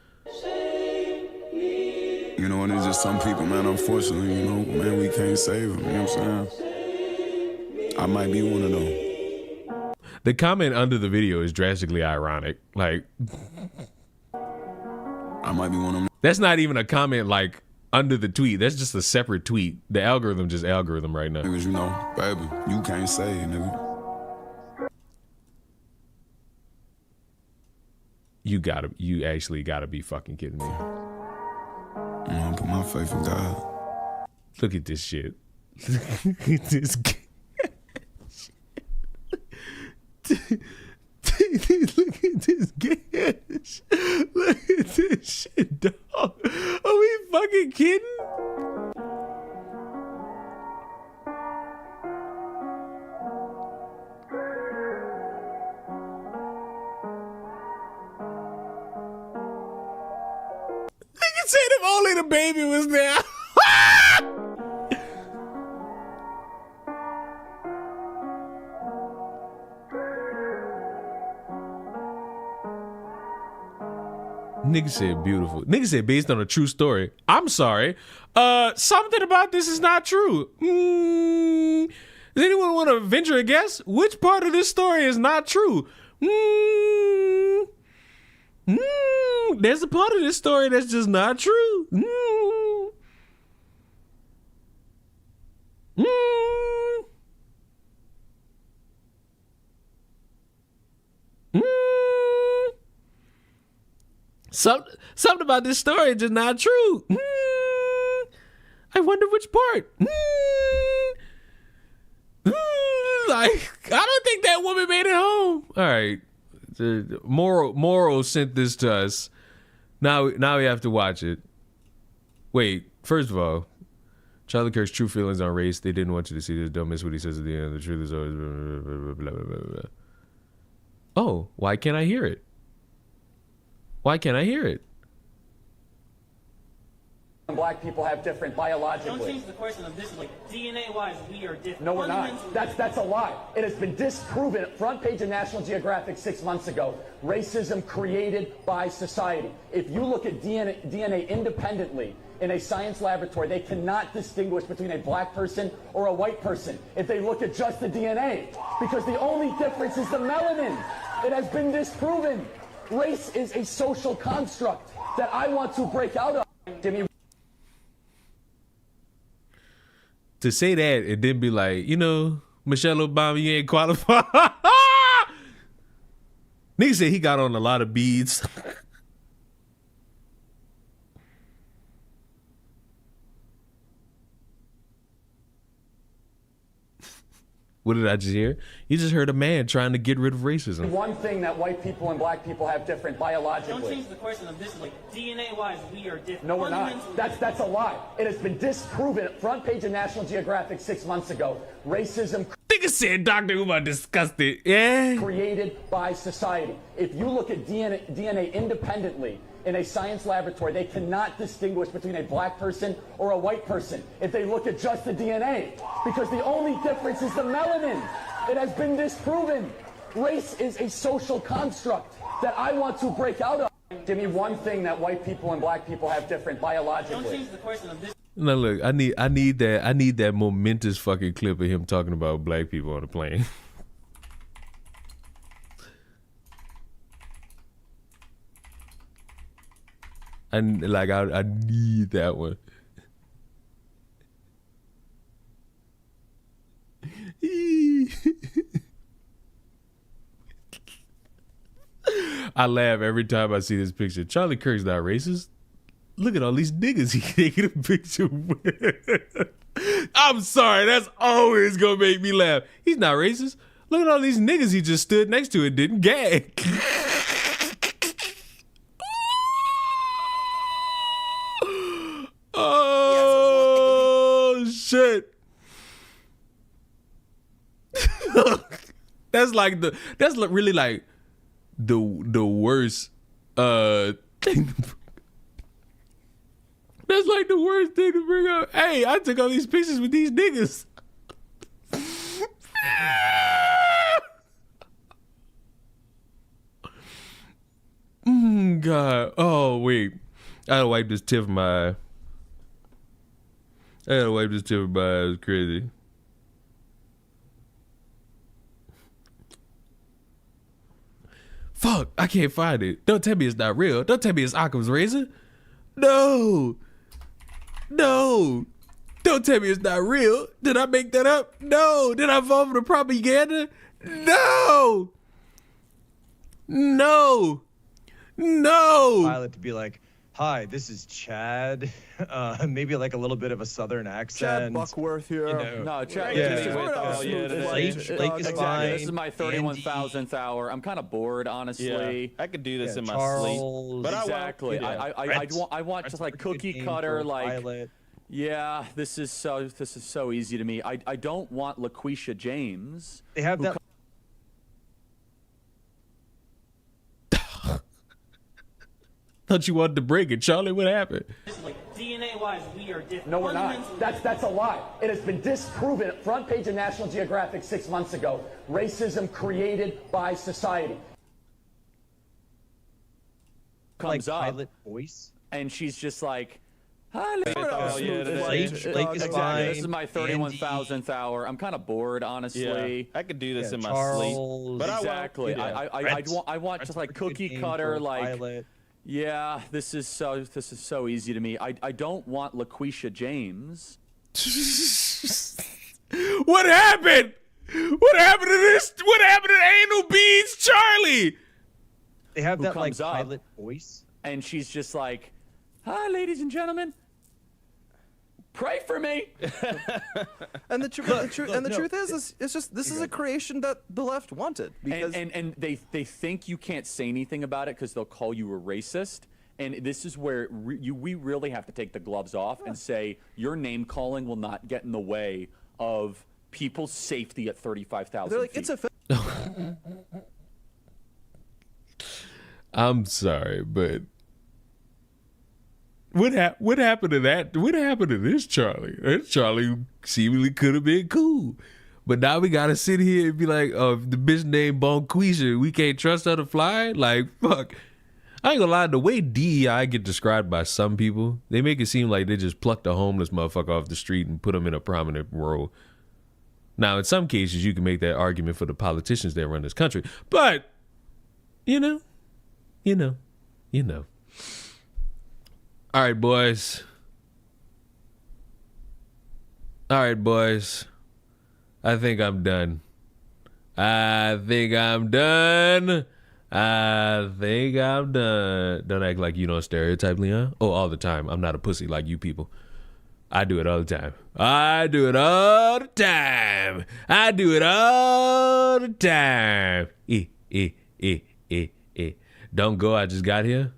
You know, and it's just some people, man, unfortunately, you know, man, we can't save them. You know what I'm saying? I might be one of them. The comment under the video is drastically ironic. Like... I might be one of them. That's not even a comment like under the tweet. That's just a separate tweet. The algorithm just algorithm right now. Niggas, you know, baby, you can't say it, nigga. You actually gotta be fucking kidding me. I'm gonna put my faith in God. Look at this shit. Look at this. Look at this gash. Look at this shit, dog. Are we fucking kidding? Nigga said if only the baby was there. Nigga said beautiful. Nigga said based on a true story. I'm sorry. Something about this is not true. Does anyone want to venture a guess? Which part of this story is not true? There's a part of this story that's just not true. Something about this story is just not true. I wonder which part. Like, I don't think that woman made it home. All right. The Moral sent this to us. Now we have to watch it. Wait, first of all, Charlie Kirk's true feelings on race. They didn't want you to see this. Don't miss what he says at the end. The truth is always blah, blah, blah, blah, blah, blah. Oh, why can't I hear it? Why can't I hear it? Black people have different biologically. Don't change the question of this. Like DNA-wise, we are different. No, we're not. That's a lie. It has been disproven. Front page of National Geographic 6 months ago. Racism created by society. If you look at DNA independently in a science laboratory, they cannot distinguish between a black person or a white person if they look at just the DNA, because the only difference is the melanin. It has been disproven. Race is a social construct that I want to break out of. Jimmy. To say that and then be like, Michelle Obama, you ain't qualified. Nigga said he got on a lot of beads. What did I just hear? You just heard a man trying to get rid of racism. One thing that white people and black people have different biologically. Don't change the question of this. Like DNA-wise, we are different. No, we're not. That's a lie. It has been disproven. Front page of National Geographic 6 months ago. Racism. Nigga said Dr. Umar disgusted. Yeah. Created by society. If you look at DNA independently in a science laboratory, they cannot distinguish between a black person or a white person if they look at just the DNA, because the only difference is the melanin. It has been disproven. Race is a social construct that I want to break out of. Give me one thing that white people and black people have different biologically. Don't change the question of this. Now look, I need that momentous fucking clip of him talking about black people on a plane. I need that one. I laugh every time I see this picture. Charlie Kirk's not racist. Look at all these niggas he taking a picture with. I'm sorry, that's always gonna make me laugh. He's not racist. Look at all these niggas he just stood next to and didn't gag. Oh shit. That's really like the worst thing. That's like the worst thing to bring up. Hey, I took all these pictures with these niggas. God. Oh wait. I gotta wipe this tip of my eye. It's crazy. Fuck, I can't find it. Don't tell me it's not real. Don't tell me it's Occam's razor. No. Don't tell me it's not real. Did I make that up? No. Did I fall for the propaganda? No. No. Pilot to be like, "Hi, this is Chad." Maybe like a little bit of a southern accent. Chad Buckworth here. You know, No, Chad. Yeah. This is is my 31,000th hour. I'm kind of bored, honestly. I could do this in my Charles, sleep. But Exactly. I want just like cookie cutter, like. Pilot. Yeah, this is so easy to me. I don't want LaQuisha James. They have that. Thought you wanted to break it, Charlie. What happened? Like DNA-wise, we are different. No, we're not. That's a lie. It has been disproven. Front page of National Geographic 6 months ago. Racism created by society. Comes up, pilot voice, and she's just like, "Hi, This is my 31,000th hour. I'm kind of bored, honestly. I could do this in my Charles, sleep. But Exactly. I want just like cookie cutter, like. Pilot. Yeah, this is so easy to me. I don't want LaQuisha James. What happened? What happened to this? What happened to Anal Beans Charlie? They have Who that like comes up, pilot voice, and she's just like, "Hi, ladies and gentlemen. Pray for me." And the truth is, it's just this is a creation that the left wanted. Because And they think you can't say anything about it because they'll call you a racist. And this is where we really have to take the gloves off and say your name calling will not get in the way of people's safety at 35,000 they're like, feet. it's a I'm sorry, but what happened to that? What happened to this Charlie? This Charlie seemingly could have been cool. But now we gotta sit here and be like, oh, the bitch named Bonquisha, we can't trust her to fly? Like, fuck. I ain't gonna lie, the way DEI get described by some people, they make it seem like they just plucked a homeless motherfucker off the street and put him in a prominent role. Now, in some cases, you can make that argument for the politicians that run this country. But, you know. All right, boys. I think I'm done. Don't act like you don't stereotype, Leon. Oh, all the time. I'm not a pussy like you people. I do it all the time. Don't go. I just got here.